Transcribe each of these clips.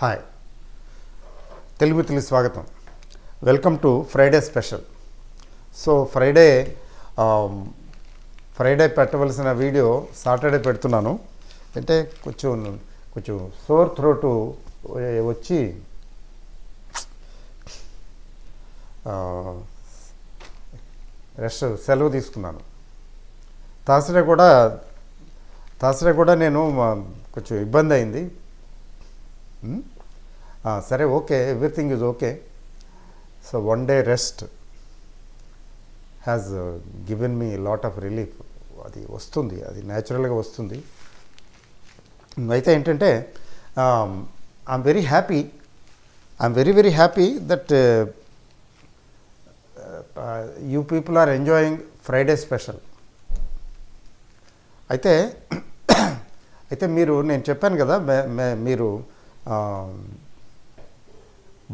Hi, Telugu మిత్రులకు స్వాగతం. Welcome to Friday special. So Friday పెట్టవలసిన వీడియో సాటర్డే పెడుతున్నాను. అంటే కొంచెం సోర్ థ్రోట్ వచ్చి సెలవు తీసుకున్నాను. థర్స్డే కూడా నేను కొంచెం ఇబ్బంది అయింది. సరే, okay, everything is okay. So one day rest has given me lot of relief. అది వస్తుంది, అది న్యాచురల్గా వస్తుంది. అయితే ఏంటంటే I'm very happy very happy that you people are enjoying Friday special. అయితే నేను చెప్పాను కదా, మీరు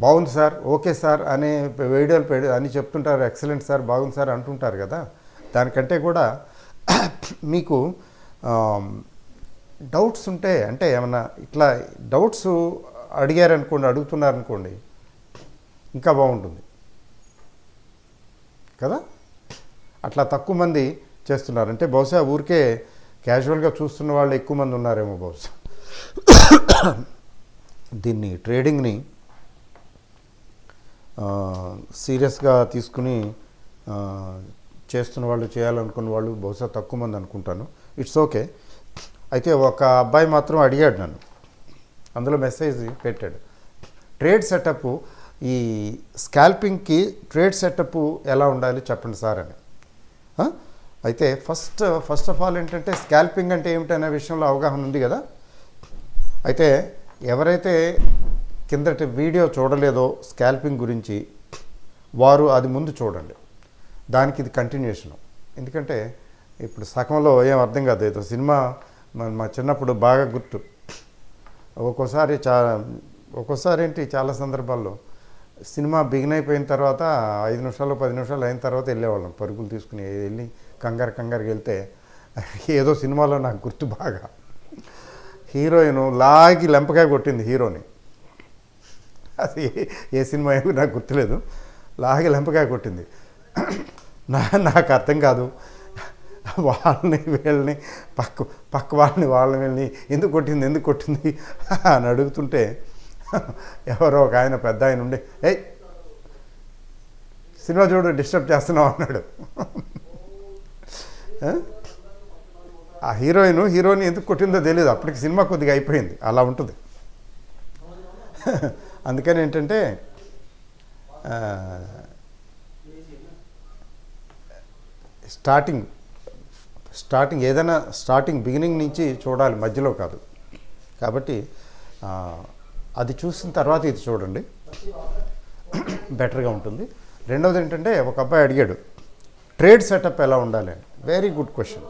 బాగుంది సార్, ఓకే సార్ అనే వీడియోలు అని చెప్తుంటారు. ఎక్సలెంట్ సార్, బాగుంది సార్ అంటుంటారు కదా. దానికంటే కూడా మీకు డౌట్స్ ఉంటే, అంటే ఏమన్నా ఇట్లా డౌట్స్ అడుగుతున్నారనుకోండి, ఇంకా బాగుంటుంది కదా. అట్లా తక్కువ మంది చేస్తున్నారంటే బహుశా ఊరికే క్యాజువల్గా చూస్తున్న వాళ్ళు ఎక్కువ మంది ఉన్నారేమో బహుశా. దీన్ని ట్రేడింగ్ని సీరియస్గా తీసుకుని చేస్తున్న వాళ్ళు, చేయాలనుకున్న వాళ్ళు బహుశా తక్కువ మంది అనుకుంటాను. It's okay. అయితే ఒక అబ్బాయి మాత్రం అడిగాడు నన్ను, అందులో మెసేజ్ పెట్టాడు, ట్రేడ్ సెటప్, ఈ స్కాల్పింగ్కి ట్రేడ్ సెటప్ ఎలా ఉండాలి చెప్పండి సార్ అని. అయితే ఫస్ట్ ఆఫ్ ఆల్ ఏంటంటే, స్కాల్పింగ్ అంటే ఏమిటనే విషయంలో అవగాహన ఉంది కదా. అయితే ఎవరైతే కిందటి వీడియో చూడలేదో స్కాల్పింగ్ గురించి, వారు అది ముందు చూడండి. దానికి ఇది కంటిన్యూషను. ఎందుకంటే ఇప్పుడు సగంలో ఏం అర్థం కాదు. ఏదో సినిమా మా చిన్నప్పుడు బాగా గుర్తు. ఒక్కోసారి ఏంటి, చాలా సందర్భాల్లో సినిమా బిగిన్ అయిపోయిన తర్వాత 5 నిమిషాలు 10 నిమిషాలు అయిన తర్వాత వెళ్ళేవాళ్ళం, పరుగులు తీసుకుని వెళ్ళి కంగారుకి వెళ్తే, ఏదో సినిమాలో నాకు గుర్తు బాగా, హీరోయిన్ లాగి లెంపకాయ కొట్టింది హీరోని. అది ఏ సినిమా ఏమో నాకు గుర్తులేదు. లాగి లెంపకాయ కొట్టింది. నాకు అర్థం కాదు, వీళ్ళని పక్క వాళ్ళని ఎందుకు కొట్టింది అని అడుగుతుంటే, ఎవరో ఒక ఆయన, పెద్ద ఆయన ఉండి, ఏయ్ సినిమా చూడు, డిస్టర్బ్ చేస్తున్నావు అన్నాడు. ఆ హీరోని ఎందుకు కొట్టిందో తెలియదు. అప్పటికి సినిమా కొద్దిగా అయిపోయింది. అలా ఉంటుంది. అందుకని ఏంటంటే స్టార్టింగ్ ఏదైనా బిగినింగ్ నుంచి చూడాలి, మధ్యలో కాదు. కాబట్టి అది చూసిన తర్వాత ఇది చూడండి, బెటర్గా ఉంటుంది. రెండవది ఏంటంటే, ఒక అబ్బాయి అడిగాడు ట్రేడ్ సెటప్ ఎలా ఉండాలి అని. Very good question.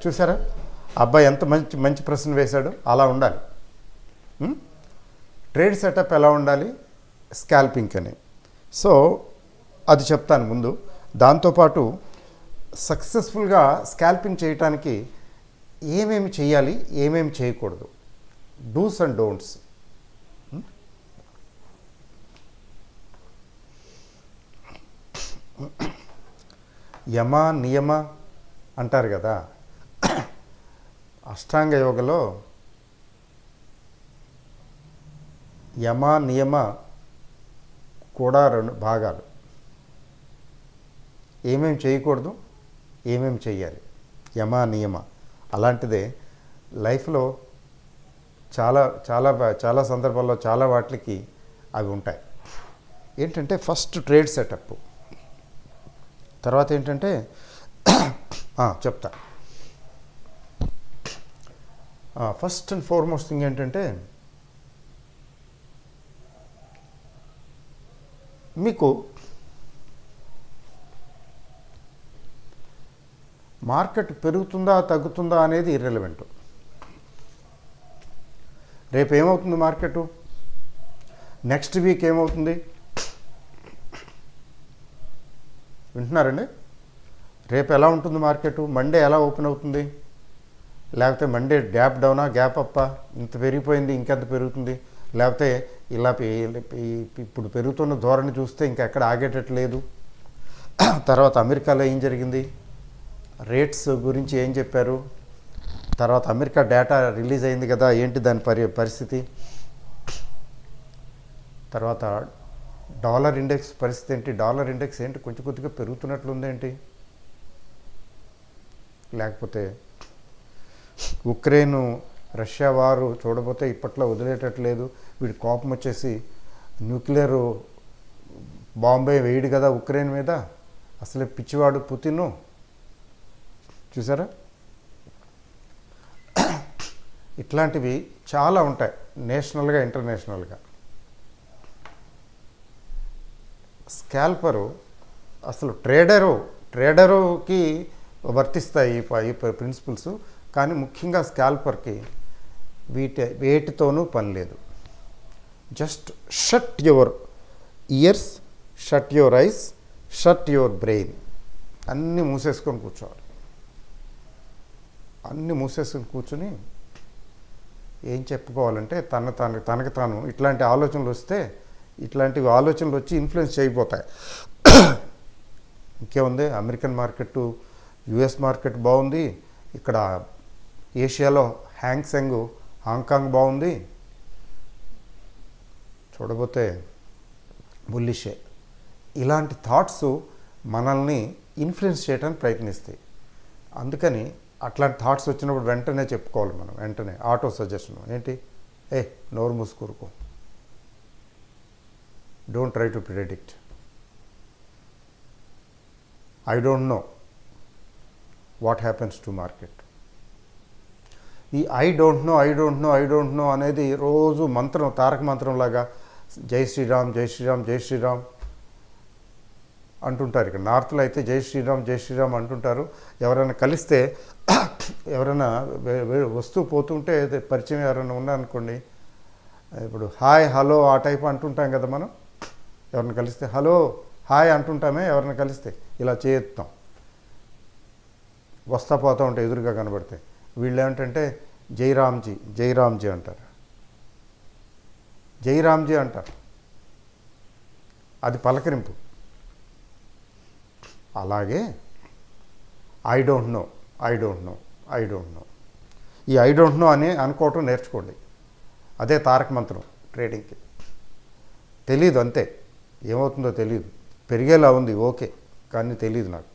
చూసారా, అబ్బాయి ఎంత మంచి ప్రశ్న వేశాడు. అలా ఉండాలి. ట్రేడ్ సెటప్ ఎలా ఉండాలి స్కాల్పింగ్ అని. సో అది చెప్తాను ముందు. దాంతోపాటు సక్సెస్ఫుల్గా స్కాల్పింగ్ చేయటానికి ఏమేమి చేయాలి, ఏమేమి చేయకూడదు, డూస్ అండ్ డోంట్స్. యమ నియమ అంటారు కదా. అష్టాంగ యోగలో యమ నియమ కూడా 2 భాగాలు. ఏమేమి చేయకూడదు, ఏమేమి చేయాలి, యమ నియమ. అలాంటిదే లైఫ్లో చాలా సందర్భాల్లో చాలా వాటికి అవి ఉంటాయి. ఏంటంటే, ఫస్ట్ ట్రేడ్ సెటప్, తర్వాత ఏంటంటే చెప్తా. ఫస్ట్ అండ్ ఫార్మోస్ట్ థింగ్ ఏంటంటే, మీకు మార్కెట్ పెరుగుతుందా తగ్గుతుందా అనేది ఇర్రెలవెంట్. రేపు ఏమవుతుంది మార్కెటు, నెక్స్ట్ వీక్ ఏమవుతుంది వింటున్నారండి? రేపు ఎలా ఉంటుంది మార్కెటు, మండే ఎలా ఓపెన్ అవుతుంది, లేకపోతే మండే గ్యాప్ డౌనా గ్యాప్ అప్పా, ఇంత పెరిగిపోయింది ఇంకెంత పెరుగుతుంది, లేకపోతే ఇలా ఇప్పుడు పెరుగుతున్న ధోరణి చూస్తే ఇంకెక్కడ ఆగేటట్లేదు. తర్వాత అమెరికాలో ఏం జరిగింది, రేట్స్ గురించి ఏం చెప్పారు, తర్వాత అమెరికా డేటా రిలీజ్ అయింది కదా, ఏంటి దాని పరిస్థితి, తర్వాత డాలర్ ఇండెక్స్ పరిస్థితి ఏంటి, డాలర్ ఇండెక్స్ ఏంటి కొంచెం కొద్దిగా పెరుగుతున్నట్లుందేంటి, లేకపోతే ఉక్రెయిన్ రష్యా వారు చూడబోతే ఇప్పట్లో వదిలేటట్లేదు, వీడి కోపం వచ్చేసి న్యూక్లియర్ బాంబే వేయడు కదా ఉక్రెయిన్ మీద, అసలే పిచ్చివాడు పుతిన్, చూసారా. ఇట్లాంటివి చాలా ఉంటాయి నేషనల్గా ఇంటర్నేషనల్గా. స్కాల్పరు అసలు ట్రేడరుకి వర్తిస్తాయి ఈ ప్రిన్సిపల్స్, కానీ ముఖ్యంగా స్కాల్పర్కి వేటితోనూ పని లేదు. Just shut your years, shut your eyes, shut your brain, అన్నీ మూసేసుకొని కూర్చోవాలి. అన్నీ మూసేసుకొని కూర్చుని ఏం చెప్పుకోవాలంటే తనకు తాను ఇట్లాంటి ఆలోచనలు వస్తే, ఇట్లాంటివి ఆలోచనలు వచ్చి ఇన్ఫ్లుయెన్స్ చేయబోతాయి. ఇంకేముంది, అమెరికన్ మార్కెట్, యుఎస్ మార్కెట్ బాగుంది, ఇక్కడ ఏషియాలో హ్యాంగ్సెంగ్ హాంకాంగ్ బాగుంది, చూడబోతే బుల్లిషే. ఇలాంటి థాట్స్ మనల్ని ఇన్ఫ్లుయెన్స్ చేయడానికి ప్రయత్నిస్తాయి. అందుకని అట్లాంటి థాట్స్ వచ్చినప్పుడు వెంటనే చెప్పుకోవాలి మనం, వెంటనే ఆటో సజెషన్ ఏంటి, నోరు మూసుకూరుకో, don't try to predict, I don't know what happens to market. ఈ ఐ డోంట్ నో అనేది రోజు మంత్రం, తారక మంత్రంలాగా జై శ్రీరామ్ జై శ్రీరామ్ జై శ్రీరామ్ అంటుంటారు. ఇక్కడ నార్త్లో అయితే జై శ్రీరామ్ అంటుంటారు. ఎవరైనా కలిస్తే, ఎవరైనా వస్తూ పోతుంటే పరిచయం ఎవరైనా ఉన్నారనుకోండి, ఇప్పుడు హాయ్ హలో ఆ టైప్ అంటుంటాం కదా మనం. ఎవరిని కలిస్తే హలో హాయ్ అంటుంటామే, ఎవరిని కలిస్తే ఇలా చేస్తాం, వస్తా పోతూ ఉంటే ఎదురుగా కనబడితే. వీళ్ళు ఏమిటంటే జైరామ్జీ అంటారు, జైరామ్జీ అంటారు, అది పలకరింపు. అలాగే ఐ డోంట్ నో ఈ ఐ డోంట్ నో అని అనుకోవటం నేర్చుకోండి. అదే తారక మంత్రం ట్రేడింగ్కి. తెలీదు, అంతే, ఏమవుతుందో తెలీదు, పెరిగేలా ఉంది ఓకే, కానీ తెలీదు నాకు.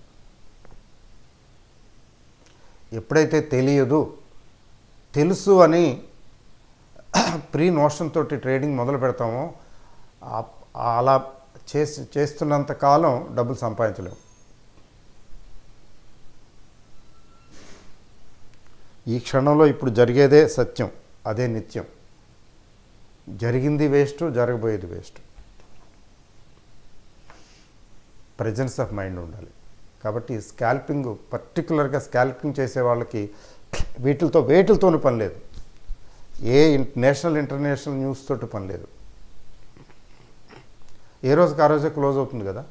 ఎప్పుడైతే తెలియదు, తెలుసు అని ప్రీ నోషన్ తోటి ట్రేడింగ్ మొదలు పెడతామో, అలా చేస్తున్నంత కాలం డబ్బులు సంపాదించలేము. ఈ క్షణంలో ఇప్పుడు జరిగేదే సత్యం, అదే నిత్యం. జరిగింది వేస్ట్, జరగబోయేది వేస్ట్. ప్రెజెన్స్ ఆఫ్ మైండ్ ఉండాలి. కాబట్టి స్కాల్పింగ్, పర్టికులర్గా స్కాల్పింగ్ చేసే వాళ్ళకి వేటితోనూ పని లేదు, ఏ నేషనల్ ఇంటర్నేషనల్ న్యూస్ తోటి పని లేదు. ఏ రోజుకి ఆ రోజే క్లోజ్ అవుతుంది కదా,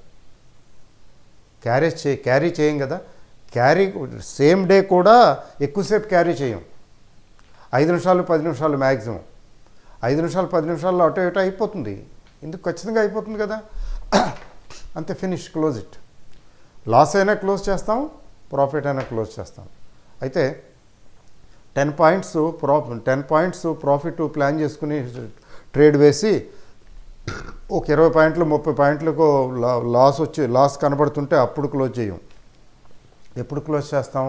క్యారీ చేయం కదా, సేమ్ డే కూడా ఎక్కువసేపు క్యారీ చేయం. 5 నిమిషాలు 10 నిమిషాలు మ్యాక్సిమం, 5 నిమిషాలు 10 నిమిషాల్లో అటో ఇటో అయిపోతుంది. ఎందుకు, ఖచ్చితంగా అయిపోతుంది కదా, అంతే, ఫినిష్, క్లోజ్ ఇట్. లాస్ అయినా క్లోజ్ చేస్తాం, ప్రాఫిట్ అయినా క్లోజ్ చేస్తాం. అయితే 10 పాయింట్స్ ప్రాఫిట్ ప్లాన్ చేసుకుని ట్రేడ్ వేసి ఒక 20 పాయింట్లు 30 పాయింట్లకు లాస్ కనబడుతుంటే అప్పుడు క్లోజ్ చేయం. ఎప్పుడు క్లోజ్ చేస్తాం?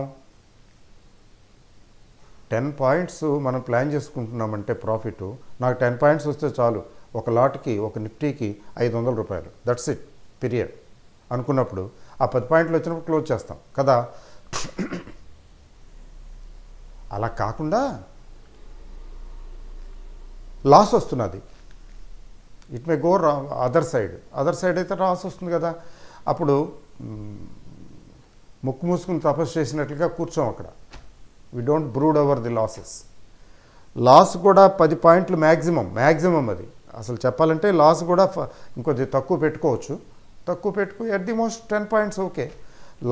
10 పాయింట్స్ మనం ప్లాన్ చేసుకుంటున్నామంటే ప్రాఫిట్, నాకు 10 పాయింట్స్ వస్తే చాలు, ఒక లాట్కి, ఒక నిఫ్టీకి 500 రూపాయలు, దట్స్ ఇట్, పీరియడ్ అనుకున్నప్పుడు ఆ 10 పాయింట్లు వచ్చినప్పుడు క్లోజ్ చేస్తాం కదా. అలా కాకుండా లాస్ వస్తున్నది, it may go other side అయితే లాస్ వస్తుంది కదా. అప్పుడు ముక్కు మూసుకుని తపస్సు చేసినట్లుగా కూర్చోం అక్కడ. We don't brood over the losses. Loss కూడా 10 పాయింట్లు మ్యాక్సిమం అది. అసలు చెప్పాలంటే లాస్ కూడా ఇంకొద్ది తక్కువ పెట్టుకోవచ్చు, at the most 10 points okay.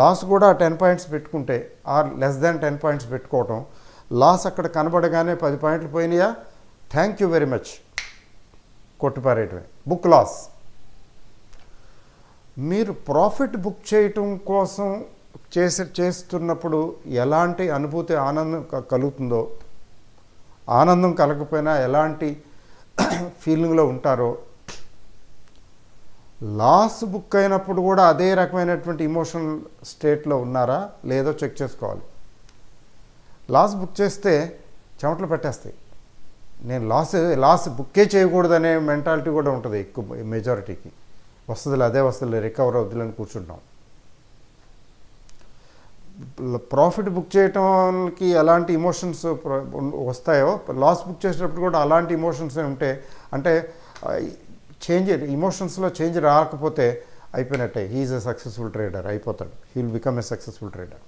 Loss కూడా 10 పాయింట్స్ పెట్టుకుంటే, ఆర్ లెస్ దాన్ 10 పాయింట్స్ పెట్టుకోవటం, లాస్ అక్కడ కనబడగానే 10 పాయింట్లు పోయినాయా, థ్యాంక్ యూ వెరీ మచ్, కొట్టిపారేయటమే, బుక్ లాస్. మీరు ప్రాఫిట్ బుక్ చేయటం కోసం చేస్తున్నప్పుడు ఎలాంటి అనుభూతి, ఆనందం కలుగుతుందో, ఆనందం కలగకపోయినా ఎలాంటి ఫీలింగ్లో ఉంటారో, లాస్ బుక్ అయినప్పుడు కూడా అదే రకమైనటువంటి ఇమోషనల్ స్టేట్లో ఉన్నారా లేదో చెక్ చేసుకోవాలి. లాస్ బుక్ చేస్తే చెమటలు పెట్టేస్తాయి. నేను లాస్ బుక్కే చేయకూడదనే మెంటాలిటీ కూడా ఉంటుంది ఎక్కువ మెజారిటీకి. వస్తుందిలే, అదే వస్తుంది, రికవర్ అవుతుందని కూర్చుంటాం. ప్రాఫిట్ బుక్ చేయటానికి ఎలాంటి ఇమోషన్స్ వస్తాయో, లాస్ బుక్ చేసేటప్పుడు కూడా అలాంటి ఇమోషన్స్ ఉంటే, అంటే ఇమోషన్స్లో చేంజ్ రాకపోతే అయిపోయినట్టే. హీఈస్ ఎ సక్సెస్ఫుల్ ట్రేడర్, అయిపోతాడు. He will become a successful trader.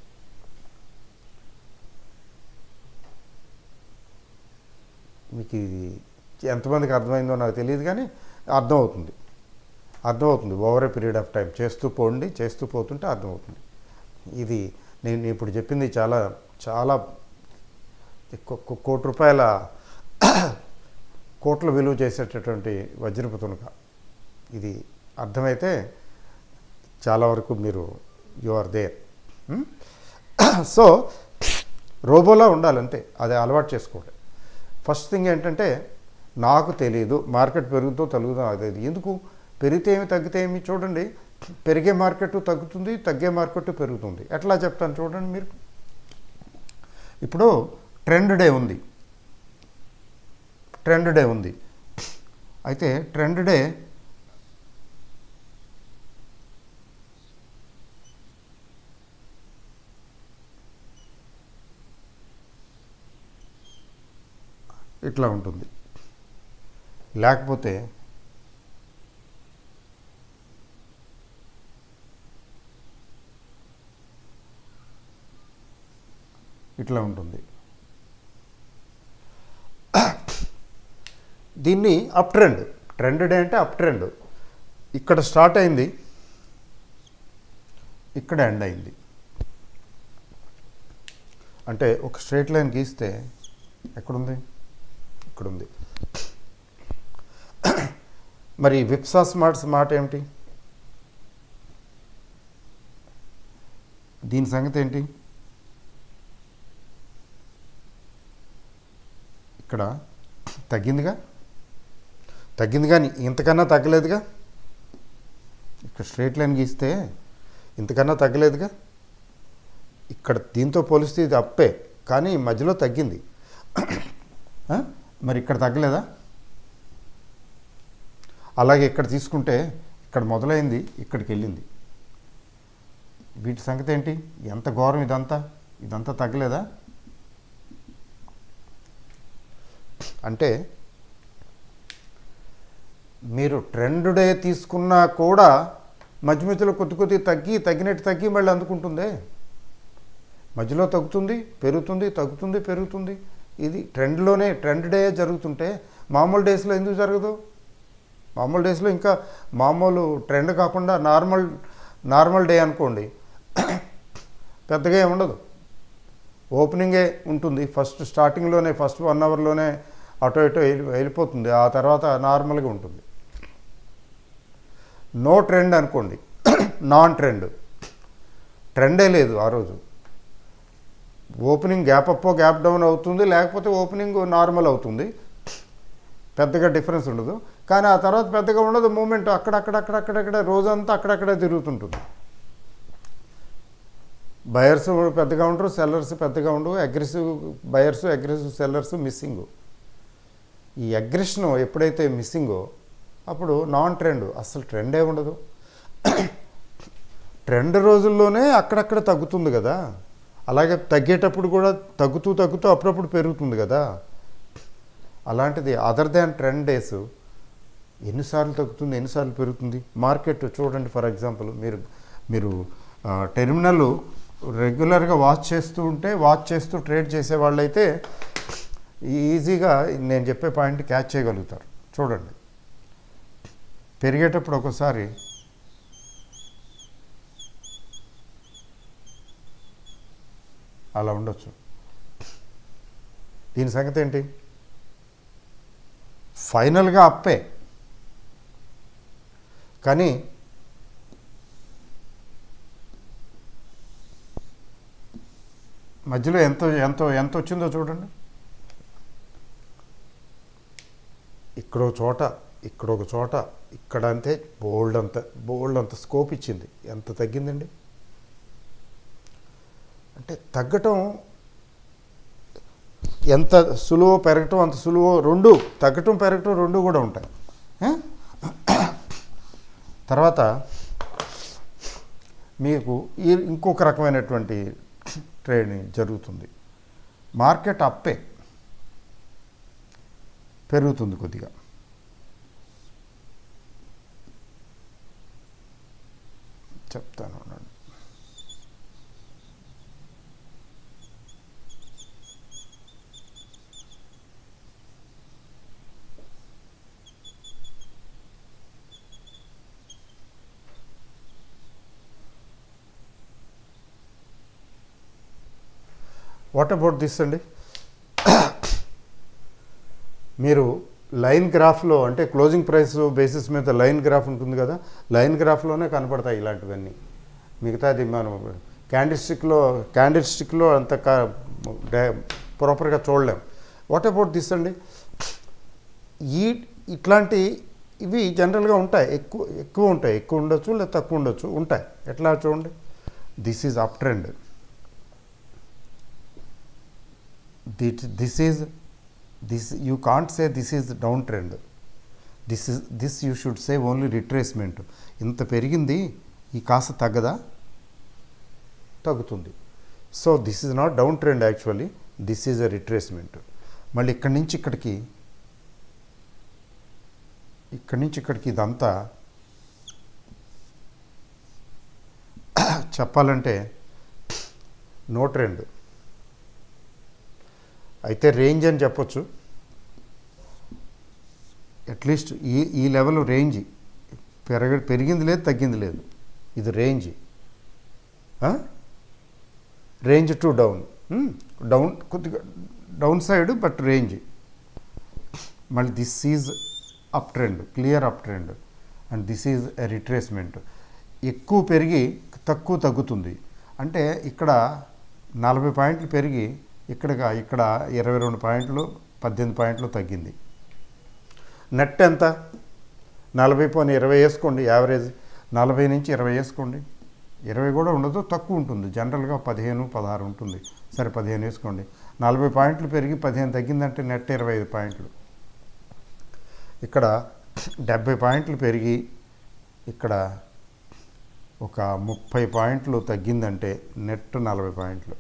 మీకు ఇది ఎంతమందికి అర్థమైందో నాకు తెలియదు, కానీ అర్థమవుతుంది. Over a period of time చేస్తూ పోతుంటే అర్థమవుతుంది. ఇది నేను ఇప్పుడు చెప్పింది చాలా చాలా కోట్ల విలువ చేసేటటువంటి వజ్రపు తునక. ఇది అర్థమైతే చాలా వరకు మీరు యు ఆర్ దేర్. సో రోబోలా ఉండాలంతే, అది అలవాటు చేసుకోండి. ఫస్ట్ థింగ్ ఏంటంటే, నాకు తెలియదు మార్కెట్ పెరుగుతో తగ్గుతుందో అదే, ఎందుకు పెరిగితే ఏమి తగ్గితే ఏమి చూడండి. పెరిగే మార్కెట్ తగ్గుతుంది, తగ్గే మార్కెట్ పెరుగుతుంది. ఎట్లా చెప్తాను చూడండి. మీరు ఇప్పుడు ట్రెండ్ డే ఉంది. అయితే ట్రెండ్ డే ఇట్లా ఉంటుంది, లేకపోతే ఇట్లా ఉంటుంది. దీన్ని అప్ ట్రెండ్ డే అంటే అప్ ట్రెండ్. ఇక్కడ స్టార్ట్ అయింది, ఇక్కడ ఎండ్ అయింది. అంటే ఒక స్ట్రైట్ లైన్ గీస్తే ఎక్కడుంది, ఇక్కడ ఉంది. మరి విప్సా స్మార్ట్స్ మాట ఏమిటి, దీని సంగతి ఏంటి? ఇక్కడ తగ్గింది కానీ ఇంతకన్నా తగ్గలేదుగా. ఇక్కడ స్ట్రైట్ లైన్ గీస్తే ఇంతకన్నా తగ్గలేదుగా. ఇక్కడ దీంతో పోలిస్తే ఇది అప్పే, కానీ మధ్యలో తగ్గింది. మరి ఇక్కడ తగ్గలేదా? అలాగే ఇక్కడ తీసుకుంటే ఇక్కడ మొదలైంది, ఇక్కడికి వెళ్ళింది. వీటి సంగతి ఏంటి? ఎంత ఘోరం ఇదంతా తగ్గలేదా? అంటే మీరు ట్రెండ్ డే తీసుకున్నా కూడా మధ్యలో కొద్ది తగ్గినట్టు తగ్గి మళ్ళీ అందుకుంటుందే. మధ్యలో తగ్గుతుంది, పెరుగుతుంది. ఇది ట్రెండ్ డే జరుగుతుంటే మామూలు డేస్లో ఎందుకు జరగదు? మామూలు డేస్లో ఇంకా మామూలు ట్రెండ్ కాకుండా నార్మల్ డే అనుకోండి, పెద్దగా ఏమి ఉండదు. ఓపెనింగే ఉంటుంది, స్టార్టింగ్లోనే ఫస్ట్ 1 అవర్లోనే అటో ఇటో వెళ్ళిపోతుంది. ఆ తర్వాత నార్మల్గా ఉంటుంది. నో ట్రెండ్ అనుకోండి, నాన్ ట్రెండే లేదు ఆ రోజు. Opening gap up gap down అవుతుంది, లేకపోతే ఓపెనింగ్ నార్మల్ అవుతుంది. పెద్దగా డిఫరెన్స్ ఉండదు. కానీ ఆ తర్వాత పెద్దగా ఉండదు. మూమెంట్ అక్కడక్కడ రోజంతా అక్కడక్కడే తిరుగుతుంటుంది. బయర్స్ పెద్దగా ఉండరు, సెల్లర్స్ పెద్దగా ఉండవు. Aggressive buyers, aggressive sellers missing. ఈ అగ్రెషన్ ఎప్పుడైతే మిస్సింగో అప్పుడు నాన్ ట్రెండ్, అసలు ట్రెండే ఉండదు. ట్రెండ్ రోజుల్లోనే అక్కడక్కడ తగ్గుతుంది కదా. అలాగే తగ్గేటప్పుడు కూడా తగ్గుతూ అప్పుడప్పుడు పెరుగుతుంది కదా. అలాంటిది అదర్ దాన్ ట్రెండ్ డేస్ ఎన్నిసార్లు తగ్గుతుంది, ఎన్నిసార్లు పెరుగుతుంది మార్కెట్ చూడండి. ఫర్ ఎగ్జాంపుల్ మీరు టెర్మినల్ రెగ్యులర్గా వాచ్ చేస్తూ ట్రేడ్ చేసే వాళ్ళైతే ఈజీగా నేను చెప్పే పాయింట్ క్యాచ్ చేయగలుగుతారు. చూడండి, పెరిగేటప్పుడు ఒకసారి అలా ఉండొచ్చు. దీని సంగతి ఏంటి? ఫైనల్గా అప్పే, కానీ మధ్యలో ఎంత వచ్చిందో చూడండి. ఇక్కడ ఒక చోట ఇక్కడ అంతే బోల్డ్ అంత స్కోప్ ఇచ్చింది. ఎంత తగ్గిందండి? అంటే తగ్గటం ఎంత సులువో పెరగటం అంత సులువో, తగ్గటం పెరగటం రెండు కూడా ఉంటాయి. తర్వాత మీకు ఇంకొక రకమైనటువంటి ట్రేడింగ్ జరుగుతుంది. మార్కెట్ అప్పే పెరుగుతుంది కొద్దిగా. చెప్తాను. వాట్ అబౌట్ దిస్ అండి? మీరు లైన్ గ్రాఫ్లో, అంటే క్లోజింగ్ ప్రైస్ బేసిస్ మీద లైన్ గ్రాఫ్ ఉంటుంది కదా, లైన్ గ్రాఫ్లోనే కనపడతాయి ఇలాంటివన్నీ. మిగతాది మనం క్యాండిల్ స్టిక్లో అంత ప్రాపర్గా చూడలేం. వాట్ అబౌట్ దిస్ అండి? ఇట్లాంటి ఇవి జనరల్గా ఉంటాయి, ఎక్కువ ఉంటాయి, ఎక్కువ ఉండొచ్చు లేదా తక్కువ ఉండొచ్చు, ఉంటాయి. ఎట్లా చూడండి, this is up trend, this you can't say this is downtrend, this you should say only retracement. ఇంత పెరిగింది, ఈ కాస్త తగ్గుతుంది. So this is not down trend, actually this is a retracement. మళ్ళీ ఇక్కడి నుంచి ఇక్కడికి ఇదంతా చెప్పాలంటే నో ట్రెండ్. అయితే రేంజ్ అని చెప్పొచ్చు. అట్లీస్ట్ ఈ లెవెల్ రేంజ్ పెరిగింది లేదు, తగ్గింది లేదు. ఇది రేంజ్ టు డౌన్ కొద్దిగా డౌన్ సైడ్, బట్ రేంజ్. మళ్ళీ this is up trend, clear up trend, and this is a retracement. ఎక్కువ పెరిగి తక్కువ తగ్గుతుంది. అంటే ఇక్కడ 40 పాయింట్లు పెరిగి ఇక్కడ 22 పాయింట్లు 18 పాయింట్లు తగ్గింది. నెట్ ఎంత? 40 పోనీ 20 వేసుకోండి, యావరేజ్ 40 నుంచి 20 వేసుకోండి. 20 కూడా ఉండదు, తక్కువ ఉంటుంది. జనరల్గా 15, 16 ఉంటుంది. సరే 15 వేసుకోండి. 40 పాయింట్లు పెరిగి 15 తగ్గిందంటే నెట్ 25 పాయింట్లు. ఇక్కడ 70 పాయింట్లు పెరిగి ఇక్కడ ఒక 30 పాయింట్లు తగ్గిందంటే నెట్ 40 పాయింట్లు.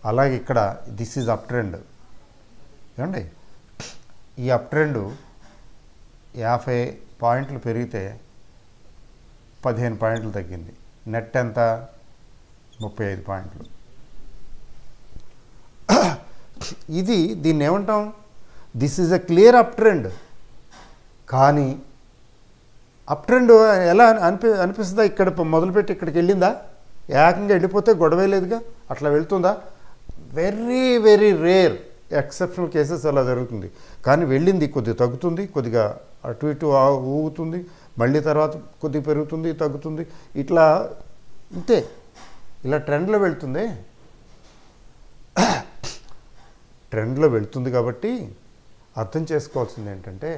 అలాగే ఇక్కడ దిస్ ఈజ్ అప్ ట్రెండ్. ఏమండి, ఈ అప్ ట్రెండ్ 50 పాయింట్లు పెరిగితే 15 పాయింట్లు తగ్గింది. నెట్ ఎంత? 35 పాయింట్లు. దీన్ని ఏమంటాం? This is a clear up trend. కానీ అప్ ట్రెండ్ ఎలా అనిపిస్తుందా? ఇక్కడ మొదలుపెట్టి ఇక్కడికి వెళ్ళిందా? ఏకంగా వెళ్ళిపోతే గొడవే లేదుగా. అట్లా వెళ్తుందా? Very very rare exceptional cases అలా జరుగుతుంది. కానీ వెళ్ళింది, కొద్దిగా తగ్గుతుంది, కొద్దిగా అటు ఇటు ఊగుతుంది, మళ్ళీ తర్వాత కొద్దిగా పెరుగుతుంది, తగ్గుతుంది, ఇట్లా ఇంతే. ఇలా ట్రెండ్లో వెళ్తుంది. ట్రెండ్లో వెళ్తుంది కాబట్టి అర్థం చేసుకోవాల్సింది ఏంటంటే,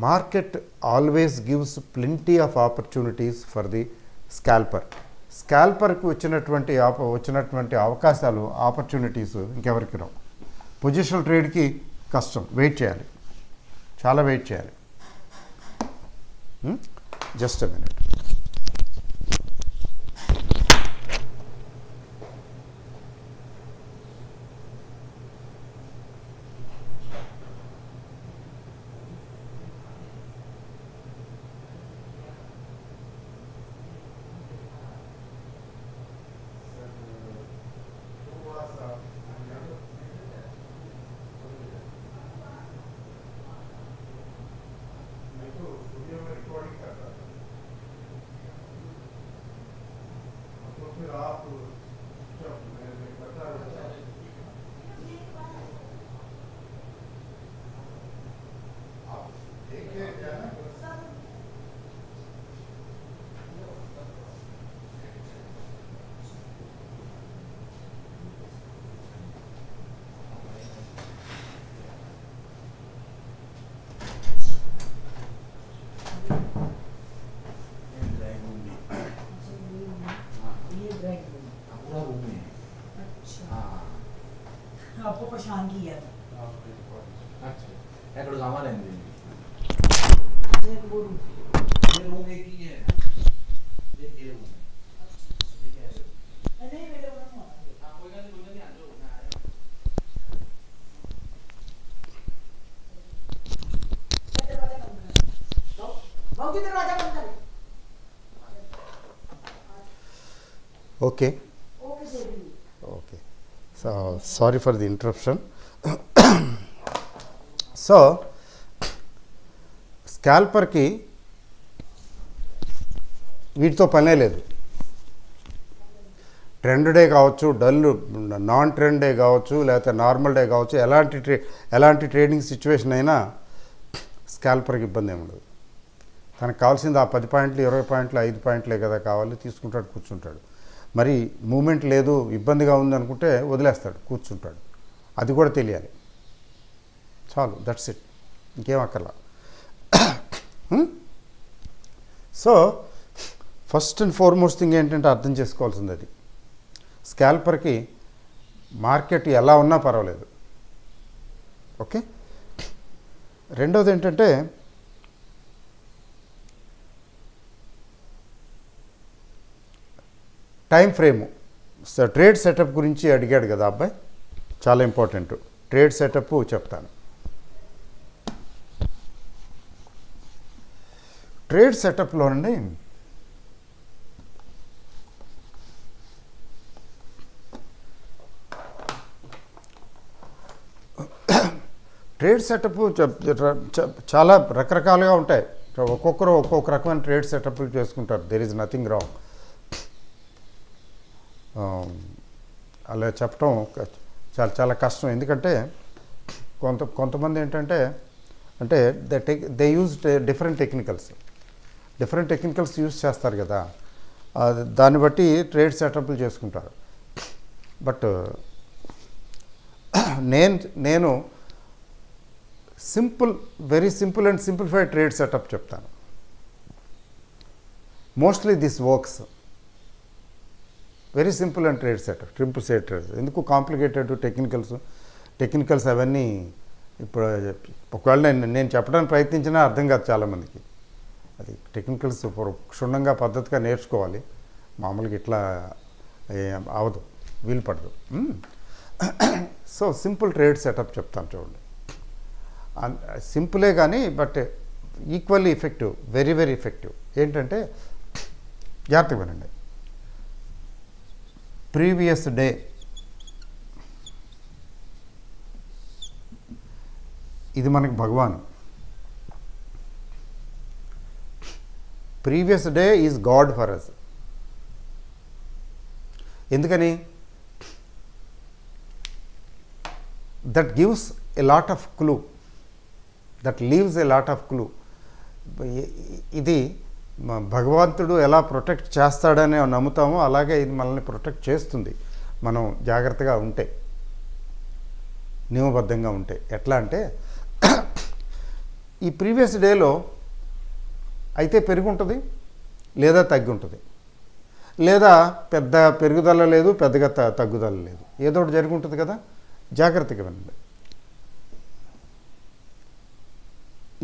market always gives plenty of opportunities for the స్కాల్పర్కి వచ్చినటువంటి అవకాశాలు, ఆపర్చునిటీస్ ఇంకెవరికి రావు. పొజిషనల్ ట్రేడ్కి కష్టం, వెయిట్ చేయాలి, చాలా వెయిట్ చేయాలి. Just a minute. आपको परेशान किया था ఎక్కడ సామాన్ एक वो रूम ये रूम एक ही है ये रूम नहीं मेरे को नहीं हां कोई नहीं आ जाओ मैं आया दरवाजा बंद कर बाबू की दरवाजा बंद कर okay okay Devi okay so sorry for the interruption so స్కాల్పర్కి వీటితో పనే లేదు. ట్రెండ్ డే కావచ్చు, డల్ నాన్ ట్రెండ్ డే కావచ్చు, లేకపోతే నార్మల్ డే కావచ్చు, ఎలాంటి ట్రేడింగ్ సిచ్యువేషన్ అయినా స్కాల్పర్కి ఇబ్బంది ఏమి ఉండదు. తనకు కావాల్సింది ఆ 10 పాయింట్లు 20 పాయింట్లు 5 పాయింట్లే కదా కావాలి, తీసుకుంటాడు, కూర్చుంటాడు. మరి మూమెంట్ లేదు, ఇబ్బందిగా ఉంది అనుకుంటే వదిలేస్తాడు, కూర్చుంటాడు. అది కూడా తెలియాలి. చాలు, దట్స్ ఇట్, ఇంకేం అక్కర్లా. So first and foremost thing ఏంటంటే అర్థం చేసుకోవాల్సింది అది, స్కాల్పర్కి మార్కెట్ ఎలా ఉన్నా పర్వాలేదు. ఓకే, రెండోది ఏంటంటే టైం ఫ్రేము. ట్రేడ్ సెటప్ గురించి అడిగాడు కదా అబ్బాయి, చాలా ఇంపార్టెంట్. ట్రేడ్ సెటప్ చెప్తాను. ట్రేడ్ సెటప్లోనండి ట్రేడ్ సెటప్ చాలా రకరకాలుగా ఉంటాయి. ఒక్కొక్కరు ఒక్కొక్క రకమైన ట్రేడ్ సెటప్లు చేసుకుంటారు. There is nothing wrong. అలా చెప్పడం చాలా చాలా కష్టం. ఎందుకంటే కొంతమంది ఏంటంటే they use different technicals use చేస్తారు కదా, దాన్ని బట్టి ట్రేడ్ సెటప్లు చేసుకుంటారు. బట్ నేను very simple and simplified trade setup చెప్తాను. Mostly this works very simple and trade setup, triple set trade. ఎందుకు కాంప్లికేటెడ్ టెక్నికల్స్ అవన్నీ ఇప్పుడు ఒకవేళ నేను చెప్పడానికి ప్రయత్నించినా అర్థం కాదు చాలామందికి. అది టెక్నికల్స్ క్షుణ్ణంగా పద్ధతిగా నేర్చుకోవాలి. మామూలుగా ఇట్లా అవదు, వీలు పడదు. సో సింపుల్ ట్రేడ్ సెటప్ చెప్తాను చూడండి. సింపులే కానీ but equally effective, very very effective. ఏంటంటే జాగ్రత్తగా వినండి. ప్రీవియస్ డే ఇది మనకి భగవాన్. Previous day is God for us. ఎందుకని? That gives a lot of clue, that leaves a lot of clue. ఇది భగవంతుడు ఎలా ప్రొటెక్ట్ చేస్తాడని నమ్ముతామో అలాగే ఇది మనల్ని ప్రొటెక్ట్ చేస్తుంది, మనం జాగ్రత్తగా ఉంటే, నియమబద్ధంగా ఉంటే. ఎట్లా అంటే ఈ ప్రీవియస్ డేలో అయితే పెరిగి ఉంటుంది, లేదా తగ్గి ఉంటుంది, లేదా పెద్ద పెరుగుదల లేదు, పెద్దగా తగ్గుదల లేదు, ఏదో ఒకటి జరిగి ఉంటుంది కదా. జాగ్రత్తగా వినండి.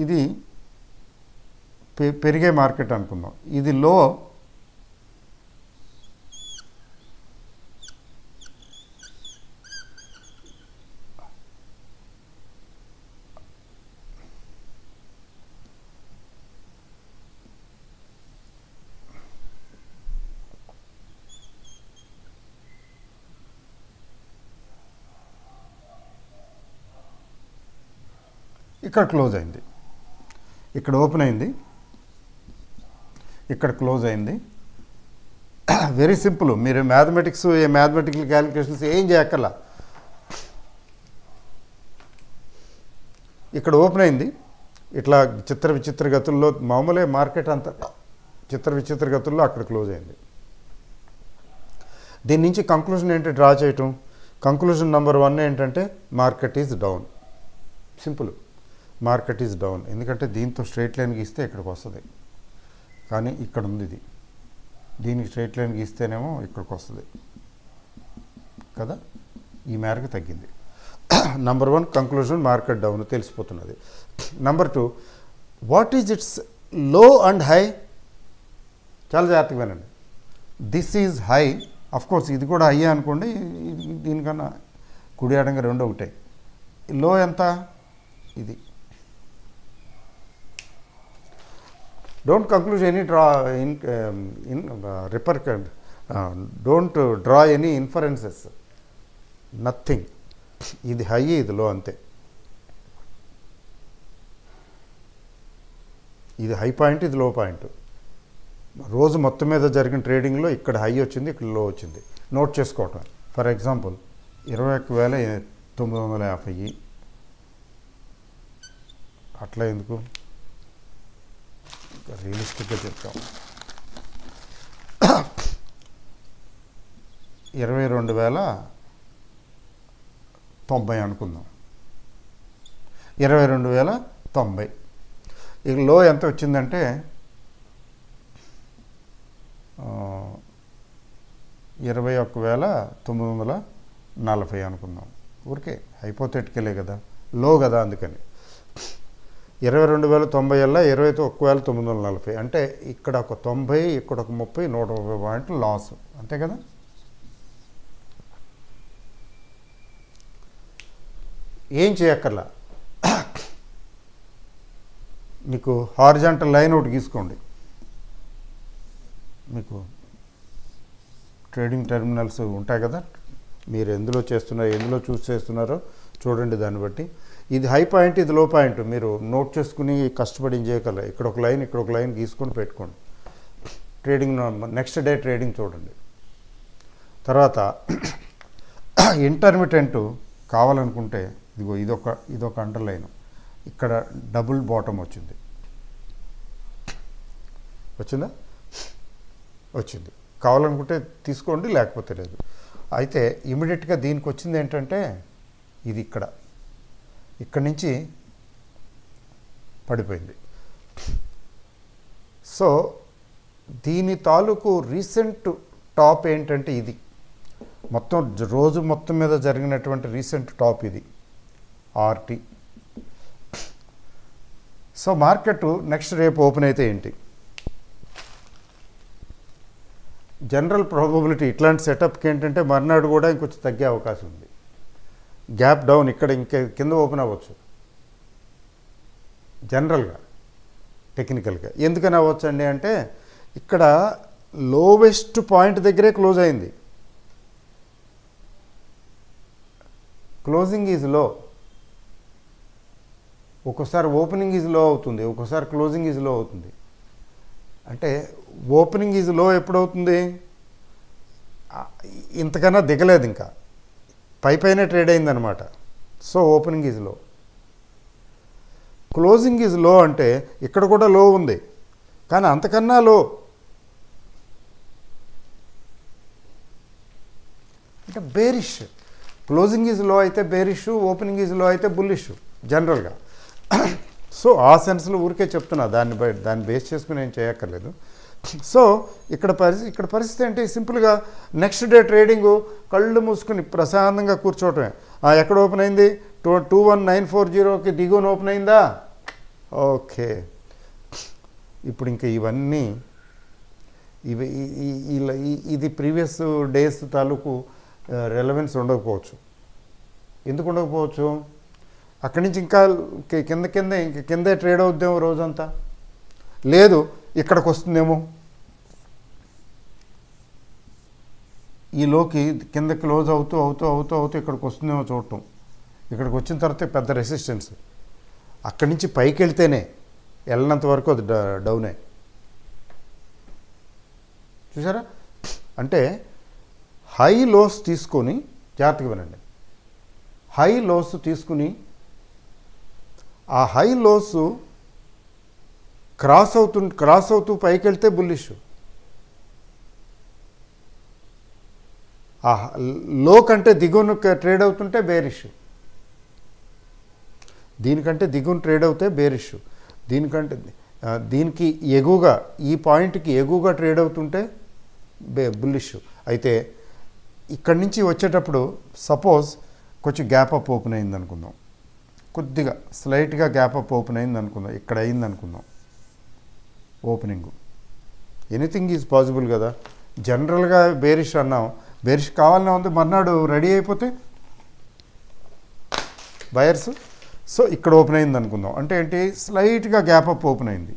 ఇది పెరిగే మార్కెట్ అనుకుందాం. ఇది లో, ఇక్కడ క్లోజ్ అయింది, ఇక్కడ ఓపెన్ అయింది, ఇక్కడ క్లోజ్ అయింది. Very simple. మీరు మ్యాథమెటికల్ క్యాలిక్యులేషన్స్ ఏం చేయక్కర్లా. ఇక్కడ ఓపెన్ అయింది, ఇట్లా విచిత్ర గతుల్లో, మామూలే మార్కెట్ అంతా విచిత్ర గతుల్లో అక్కడ క్లోజ్ అయింది. దీని నుంచి కంక్లూజన్ ఏంటి డ్రా చేయటం? కంక్లూజన్ నెంబర్ 1 ఏంటంటే market is down. Simple, market is down. ఎందుకంటే దీంతో స్ట్రైట్ లైన్ గీస్తే ఇక్కడికి వస్తుంది, కానీ ఇక్కడ ఉంది ఇది. దీనికి స్ట్రైట్ లైన్ గీస్తేనేమో ఇక్కడికి వస్తుంది కదా, ఈ మేరకు తగ్గింది. నంబర్ 1 కంక్లూజన్ మార్కెట్ డౌన్ తెలిసిపోతున్నది. Number 2 what is it's low and high, చాలా జాగ్రత్తగా వినండి. దిస్ ఈజ్ హై, కోర్స్ ఇది కూడా హై అనుకోండి, దీనికన్నా కుడి అడంగా 2 ఒకటే. లో ఎంత, ఇది. Don't conclude any don't draw any inferences, nothing. ఇది హై, ఇది లో, అంతే. ఇది హై పాయింట్, ఇది లో పాయింట్. రోజు మొత్తం మీద జరిగిన ట్రేడింగ్లో ఇక్కడ హై వచ్చింది, ఇక్కడ లో వచ్చింది, నోట్ చేసుకోవటం. ఫర్ ఎగ్జాంపుల్ 21,950, అట్లా ఎందుకు, రియలిస్టిక్గా చెప్తాం. 22,090 అనుకుందాం. 22,090. ఇక లో ఎంత వచ్చిందంటే 21,940 అనుకుందాం. ఊరికే హైపోథెటికలే కదా, లో కదా, అందుకని 22,090 వల్ల 21,940 అంటే ఇక్కడ ఒక 90, ఇక్కడ ఒక 30, 130 పాయింట్లు లాస్, అంతే కదా. ఏం చేయక్కర్లా, మీకు హారిజాంటల్ లైన్ ఒకటి గీసుకోండి. మీకు ట్రేడింగ్ టెర్మినల్స్ ఉంటాయి కదా, మీరు ఎందులో చేస్తున్నారో, ఎందులో చూస్ చేస్తున్నారో చూడండి. దాన్ని బట్టి ఇది హై పాయింట్, ఇది లో పాయింట్, మీరు నోట్ చేసుకుని కష్టపడి ఏం చేయగలరు. ఇక్కడ ఒక లైన్, ఇక్కడ ఒక లైన్ గీసుకొని పెట్టుకోండి. ట్రేడింగ్ నెక్స్ట్ డే ట్రేడింగ్ చూడండి. తర్వాత ఇంటర్మిటెంట్ కావాలనుకుంటే ఇదిగో ఇదొక అండర్లైన్, ఇక్కడ డబుల్ బాటమ్ వచ్చింది, వచ్చింది. కావాలనుకుంటే తీసుకోండి, లేకపోతే లేదు. అయితే ఇమీడియట్గా దీనికి వచ్చింది ఏంటంటే ఇది ఇక్కడి నుంచి పడిపోయింది. సో దీని తాలూకు రీసెంట్ టాప్ ఏంటంటే ఇది, మొత్తం రోజు మొత్తం మీద జరిగినటువంటి రీసెంట్ టాప్ ఇది, ఆర్టీ. సో మార్కెట్ నెక్స్ట్ రేపు ఓపెన్ అయితే ఏంటి, జనరల్ ప్రాబబిలిటీ ఇట్లాంటి సెటప్కి ఏంటంటే మర్నాడు కూడా ఇంకొంచెం తగ్గే అవకాశం ఉంది. గ్యాప్ డౌన్ ఇక్కడ ఇంకా కింద ఓపెన్ అవ్వచ్చు జనరల్గా, టెక్నికల్గా. ఎందుకని అవ్వచ్చు అండి అంటే ఇక్కడ లోవెస్ట్ పాయింట్ దగ్గరే క్లోజ్ అయింది. క్లోజింగ్ ఈజ్ లో, ఒక్కోసారి ఓపెనింగ్ ఈజ్ లో అవుతుంది, ఒక్కోసారి క్లోజింగ్ ఈజ్ లో అవుతుంది. అంటే ఓపెనింగ్ ఈజ్ లో ఎప్పుడవుతుంది, ఇంతకన్నా దిగలేదు, ఇంకా పైనే ట్రేడ్ అయిందనమాట. So opening is low. Closing is low అంటే ఇక్కడ కూడా లో ఉంది, కానీ అంతకన్నా లో. అంటే బేరిష్. క్లోజింగ్ ఈజ్ లో అయితే బేరిష్, ఓపెనింగ్ ఈజ్ లో అయితే బుల్లిష్ జనరల్గా. సో ఆ సెన్స్లో ఊరికే చెప్తున్నా, దాన్ని బేస్ చేసుకుని ఏం చేయక్కర్లేదు. సో ఇక్కడ పరిస్థితి అంటే సింపుల్గా నెక్స్ట్ డే ట్రేడింగు కళ్ళు మూసుకుని ప్రశాంతంగా కూర్చోవటమే. ఎక్కడ ఓపెన్ అయింది, 21,940కి దిగువన ఓపెన్ అయిందా, ఓకే. ఇప్పుడు ఇంకా ఇవన్నీ ఇది ప్రీవియస్ డేస్ తాలూకు రెలవెన్స్ ఉండకపోవచ్చు. ఎందుకు ఉండకపోవచ్చు, అక్కడి నుంచి ఇంకా కిందే ట్రేడ్ అవుద్దేమో రోజంతా, లేదు ఇక్కడికి వస్తుందేమో, ఈలోకి కింద క్లోజ్ అవుతూ ఇక్కడికి వస్తుందేమో చూడటం. ఇక్కడికి వచ్చిన తర్వాత పెద్ద రెసిస్టెన్స్, అక్కడి నుంచి పైకి వెళ్తేనే, వెళ్ళినంత వరకు అది డౌనే. చూసారా, అంటే హై లోస్ తీసుకొని జాగ్రత్తగా వినండి. హై లోస్ తీసుకుని ఆ హై లోస్ క్రాస్ అవుతూ పైకి వెళ్తే బుల్లిష్, ఆ లో కంటే దిగువన ట్రేడ్ అవుతుంటే బేరిష్, దీనికంటే దిగువన ట్రేడ్ అవుతే బేరిష్, దీనికి ఎగువగా, ఈ పాయింట్కి ఎగువగా ట్రేడ్ అవుతుంటే బుల్లిష్. అయితే ఇక్కడి నుంచి వచ్చేటప్పుడు సపోజ్ కొంచెం గ్యాప్ అప్ ఓపెన్ అయింది అనుకుందాం, కొద్దిగా స్లైట్గా గ్యాప్ అప్ ఓపెన్ అయింది అనుకుందాం, ఇక్కడ అయింది అనుకుందాం ఓపెనింగ్. ఎనీథింగ్ ఈజ్ పాసిబుల్ కదా. జనరల్గా బేరిష్ అన్నాం, బేరిష్ కావాలనే ఉంది, మర్నాడు రెడీ అయిపోతే బయర్స్. సో ఇక్కడ ఓపెన్ అయింది అనుకుందాం, అంటే ఏంటి, స్లైట్గా గ్యాప్ అప్ ఓపెన్ అయింది.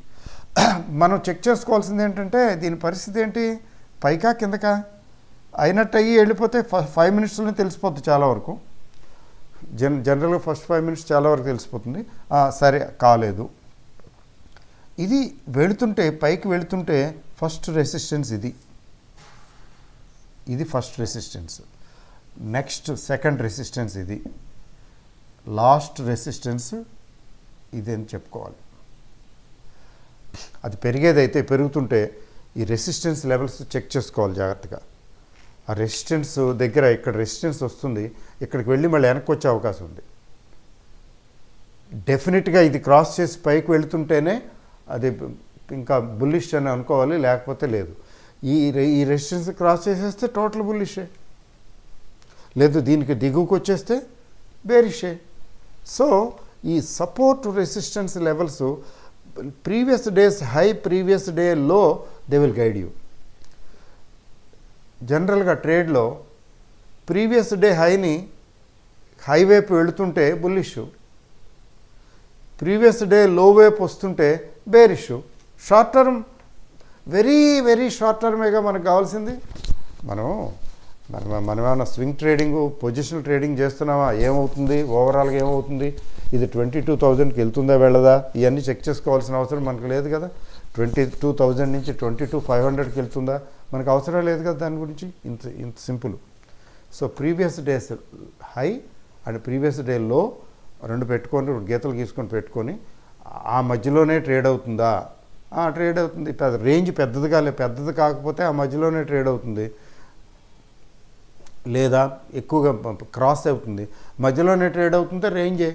మనం చెక్ చేసుకోవాల్సింది ఏంటంటే దీని పరిస్థితి ఏంటి, పైకా కిందకా, అయినట్టు అయ్యి వెళ్ళిపోతే 5 మినిట్స్లోనే తెలిసిపోతుంది చాలా వరకు. జనరల్గా ఫస్ట్ 5 మినిట్స్ చాలా వరకు తెలిసిపోతుంది. సరే కాలేదు, ఇది వెళుతుంటే పైకి వెళుతుంటే ఫస్ట్ రెసిస్టెన్స్ ఇది first resistance, next second resistance ఇది, లాస్ట్ రెసిస్టెన్స్ ఇది అని చెప్పుకోవాలి. అది పెరిగేదైతే పెరుగుతుంటే ఈ రెసిస్టెన్స్ లెవెల్స్ చెక్ చేసుకోవాలి జాగ్రత్తగా. ఆ రెసిస్టెన్స్ దగ్గర ఇక్కడ రెసిస్టెన్స్ వస్తుంది, ఇక్కడికి వెళ్ళి మళ్ళీ వెనక్కి వచ్చే అవకాశం ఉంది. డెఫినెట్గా ఇది క్రాస్ చేసి పైకి వెళుతుంటేనే అది ఇంకా బుల్లిష్ అని అనుకోవాలి, లేకపోతే లేదు. ఈ రెసిస్టెన్స్ క్రాస్ చేసేస్తే టోటల్ బుల్లిషే, లేదు దీనికి దిగువకు వచ్చేస్తే బేరిషే. సో ఈ support resistance levels previous days high, previous day లో, దే విల్ గైడ్ యూ. జనరల్గా ట్రేడ్లో ప్రీవియస్ డే హై వైపు వెళుతుంటే బుల్లిష్, ప్రీవియస్ డే లో వైపు వస్తుంటే bearish. Short term very very short టర్మేగా మనకు కావాల్సింది. మనమేమన్నా స్వింగ్ ట్రేడింగ్, పొజిషనల్ ట్రేడింగ్ చేస్తున్నామా, ఏమవుతుంది ఓవరాల్గా ఏమవుతుంది, ఇది 22,000కి వెళ్తుందా వెళ్ళదా, ఇవన్నీ చెక్ చేసుకోవాల్సిన అవసరం మనకు లేదు కదా. 22,000 నుంచి 22,500కి వెళ్తుందా, మనకు అవసరం లేదు కదా దాని గురించి. ఇంత simple. So previous days high and previous day లో రెండు పెట్టుకొని, గీతలు గీసుకొని పెట్టుకొని ఆ మధ్యలోనే ట్రేడ్ అవుతుందా, ట్రేడ్ అవుతుంది. రేంజ్ పెద్దది కాకపోతే ఆ మధ్యలోనే ట్రేడ్ అవుతుంది, లేదా ఎక్కువగా క్రాస్ అవుతుంది, మధ్యలోనే ట్రేడ్ అవుతుంటే రేంజే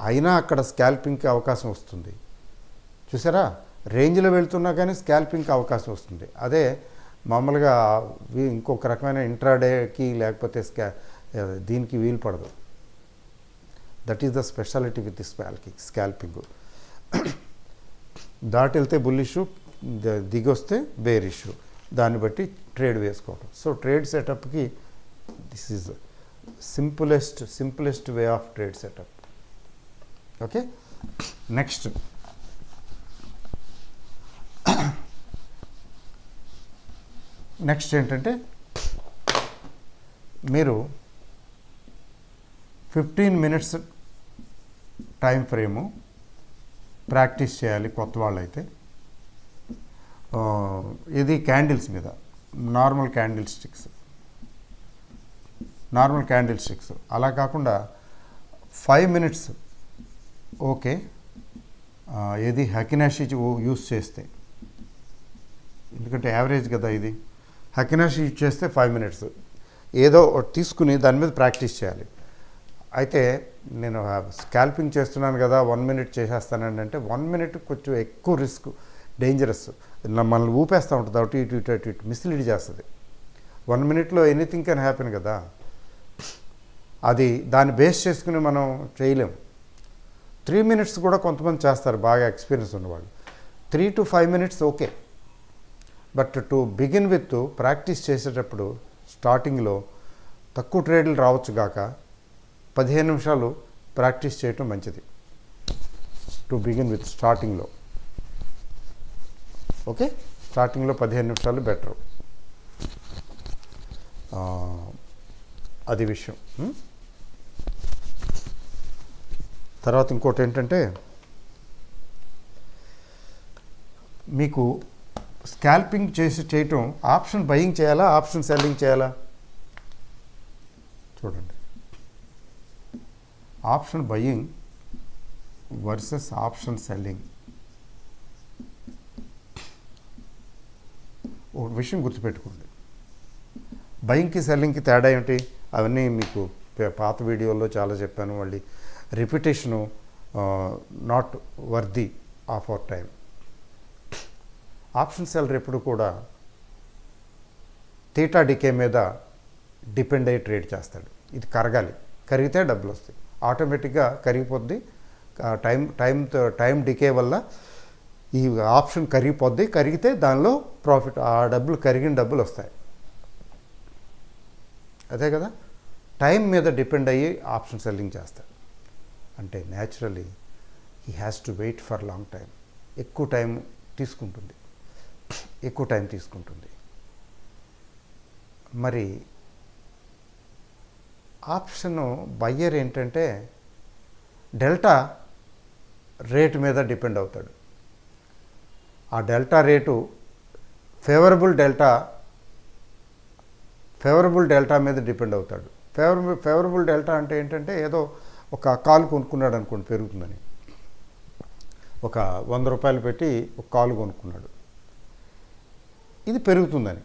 అయినా అక్కడ స్కాల్పింగ్కి అవకాశం వస్తుంది. చూసారా, రేంజ్లో వెళ్తున్నా కానీ స్కాల్పింగ్కి అవకాశం వస్తుంది. అదే మామూలుగా ఇంకొక రకమైన ఇంట్రాడేకి లేకపోతే దీనికి వీలు పడదు. That is the speciality with the scalping. దాటి వెళ్తే బుల్లిషు, దిగొస్తే బేరిషు, దాన్ని బట్టి ట్రేడ్ వేసుకోవడం. సో ట్రేడ్ సెటప్కి this is simplest way of trade setup. Okay, next ఏంటంటే మీరు 15 మినిట్స్ టైం ఫ్రేము ప్రాక్టీస్ చేయాలి కొత్త వాళ్ళైతే. ఇది క్యాండిల్స్ మీద, నార్మల్ క్యాండిల్ స్టిక్స్, అలా కాకుండా 5 మినిట్స్ ఓకే. ఇది హకినాషి యూస్ చేస్తే, ఎందుకంటే యావరేజ్ కదా ఇది, హకినాషి యూజ్ చేస్తే 5 మినిట్స్ ఏదో తీసుకుని దాని మీద ప్రాక్టీస్ చేయాలి. అయితే నేను స్కాల్పింగ్ చేస్తున్నాను కదా 1 మినిట్ చేసేస్తానండి అంటే 1 మినిట్ కొంచెం ఎక్కువ రిస్క్, డేంజరస్, మనల్ని ఊపేస్తూ ఉంటుంది, అటు ఇటు మిస్లీడ్ చేస్తుంది. 1 మినిట్లో ఎనీథింగ్ కెన్ హ్యాపెన్ కదా. అది దాన్ని బేస్ చేసుకుని మనం చేయలేము. 3 మినిట్స్ కూడా కొంతమంది చేస్తారు బాగా ఎక్స్పీరియన్స్ ఉన్నవాళ్ళు. 3 to 5 minutes okay. But to begin with practice చేసేటప్పుడు స్టార్టింగ్లో తక్కువ ట్రేడ్లు రావచ్చు గాక 15 నిమిషాలు ప్రాక్టీస్ చేయటం మంచిది. టు బిగిన్ విత్ స్టార్టింగ్లో ఓకే, స్టార్టింగ్లో 15 నిమిషాలు బెటరు. అది విషయం. తర్వాత ఇంకోటి ఏంటంటే, మీకు స్కాల్పింగ్ చేయటం ఆప్షన్ బయింగ్ చేయాలా, ఆప్షన్ సెల్లింగ్ చేయాలా చూడండి. Option buying versus option selling. ఒక విషయం గుర్తుపెట్టుకోండి, బయింగ్కి సెల్లింగ్కి తేడా ఏమిటి, అవన్నీ మీకు పాత వీడియోలో చాలా చెప్పాను. మళ్ళీ repetition not worthy of our time. Option seller ఎప్పుడు కూడా థీటా డికే మీద డిపెండ్ అయ్యి ట్రేడ్ చేస్తాడు. ఇది కరగాలి, కరిగితే డబ్బులు వస్తాయి. ఆటోమేటిక్గా కరిగిపోద్ది. టైం డికే వల్ల ఈ ఆప్షన్ కరిగిపోద్ది. కరిగితే దానిలో ప్రాఫిట్, ఆ డబ్బులు కరిగిన డబ్బులు వస్తాయి. అదే కదా, టైం మీద డిపెండ్ అయ్యి ఆప్షన్ సెల్లింగ్ చేస్తాడు. అంటే naturally he has to wait for long time. ఎక్కువ టైం తీసుకుంటుంది. మరి ఆప్షను బయ్యర్ ఏంటంటే డెల్టా రేటు మీద డిపెండ్ అవుతాడు. ఆ డెల్టా రేటు ఫేవరబుల్ డెల్టా మీద డిపెండ్ అవుతాడు. ఫేవరబుల్ డెల్టా అంటే ఏంటంటే ఏదో ఒక కాలు కొనుక్కున్నాడు అనుకోండి, పెరుగుతుందని. ఒక 100 రూపాయలు పెట్టి ఒక కాలు కొనుక్కున్నాడు, ఇది పెరుగుతుందని.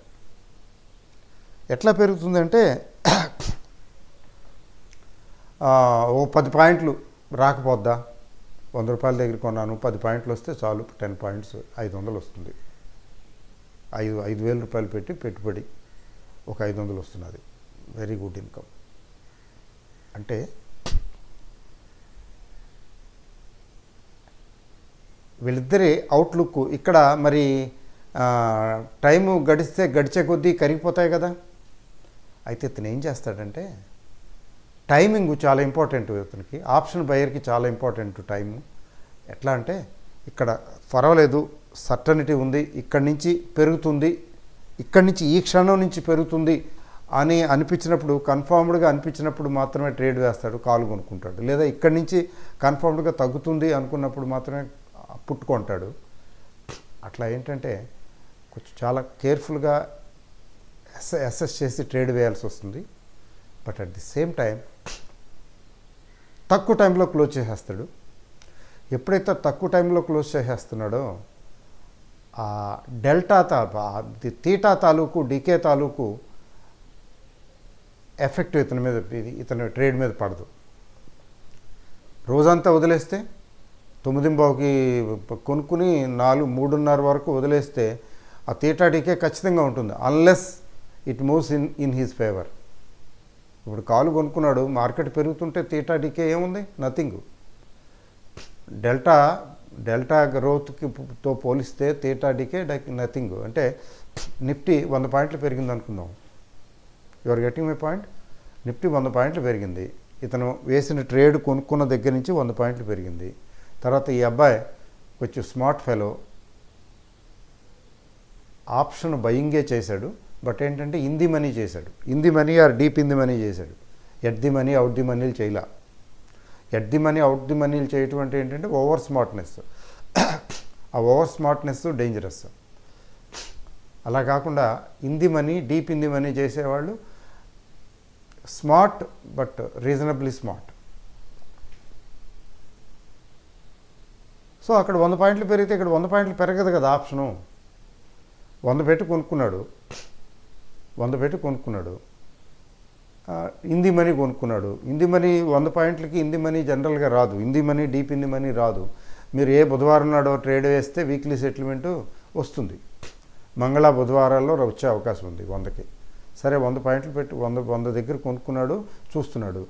ఎట్లా పెరుగుతుందంటే ఓ 10 పాయింట్లు రాకపోద్దా, 100 రూపాయల దగ్గర కొన్నాను, 10 పాయింట్లు వస్తే చాలు, 10 పాయింట్స్ 500 వస్తుంది. 5,000 రూపాయలు పెట్టి పెట్టుబడి ఒక 500 వస్తున్నది. Very good income. అంటే వీళ్ళిద్దరి అవుట్లుక్ ఇక్కడ. మరి టైము గడిచే కొద్దీ కరిగిపోతాయి కదా. అయితే ఇతను ఏం చేస్తాడంటే టైమింగ్ చాలా ఇంపార్టెంట్ ఇతనికి. ఆప్షన్ బయర్కి చాలా ఇంపార్టెంట్ టైము. ఎట్లా అంటే ఇక్కడ పర్వాలేదు, సర్టనిటీ ఉంది, ఇక్కడి నుంచి పెరుగుతుంది, ఇక్కడి నుంచి ఈ క్షణం నుంచి పెరుగుతుంది అని అనిపించినప్పుడు, కన్ఫర్మ్డ్గా అనిపించినప్పుడు మాత్రమే ట్రేడ్ వేస్తాడు, కాలు కొనుక్కుంటాడు. లేదా ఇక్కడి నుంచి కన్ఫర్మ్డ్గా తగ్గుతుంది అనుకున్నప్పుడు మాత్రమే పుట్టుకుంటాడు. అట్లా ఏంటంటే కొంచెం చాలా కేర్ఫుల్గా అసెస్ చేసి ట్రేడ్ వేయాల్సి వస్తుంది. But at the same time తక్కువ టైంలో క్లోజ్ చేసేస్తాడు. ఎప్పుడైతే తక్కువ టైంలో క్లోజ్ చేసేస్తున్నాడో ఆ తీటా తాలూకు డికే తాలూకు ఎఫెక్ట్ ఇతని ట్రేడ్ మీద పడదు. రోజంతా వదిలేస్తే 9:15కి కొనుక్కుని 3:30 వరకు వదిలేస్తే ఆ తీటా డికే ఖచ్చితంగా ఉంటుంది, unless it moves in his favour. ఇప్పుడు కాలు కొనుక్కున్నాడు, మార్కెట్ పెరుగుతుంటే తీటా డికే ఏముంది, నథింగ్. డెల్టా గ్రోత్తో పోలిస్తే తీటా డికే నథింగ్. అంటే నిఫ్టీ 100 పాయింట్లు పెరిగింది అనుకుందాం. Your getting my point. Nifty 100 పాయింట్లు పెరిగింది. ఇతను వేసిన ట్రేడ్ కొనుక్కున్న దగ్గర నుంచి 100 పాయింట్లు పెరిగింది. తర్వాత ఈ అబ్బాయి కొంచెం స్మార్ట్ ఫెలో, ఆప్షన్ బయింగే చేశాడు. బట్ ఏంటంటే ఇన్ ది మనీ చేశాడు. In the money or deep in the money చేశాడు. At the money out the మనీలు చేయలా. At the money out the మనీలు చేయటం అంటే ఏంటంటే ఓవర్ స్మార్ట్నెస్. ఆ ఓవర్ స్మార్ట్నెస్ డేంజరస్. అలా కాకుండా in the money, deep in the money చేసేవాళ్ళు smart, but reasonably smart. So అక్కడ 100 పాయింట్లు పెరిగితే ఇక్కడ 100 పాయింట్లు పెరగదు కదా ఆప్షను. 100 పెట్టి కొనుక్కున్నాడు, హిందీ మనీ కొనుక్కున్నాడు. హిందీ మనీ 100 పాయింట్లకి హిందీ మనీ జనరల్గా రాదు. Hindi money, deep Hindi money రాదు. మీరు ఏ బుధవారం నాడో ట్రేడ్ వేస్తే వీక్లీ సెటిల్మెంటు వస్తుంది. మంగళ బుధవారాల్లో వచ్చే అవకాశం ఉంది 100కి. సరే 100 పాయింట్లు పెట్టి 100 దగ్గర కొనుక్కున్నాడు, చూస్తున్నాడు.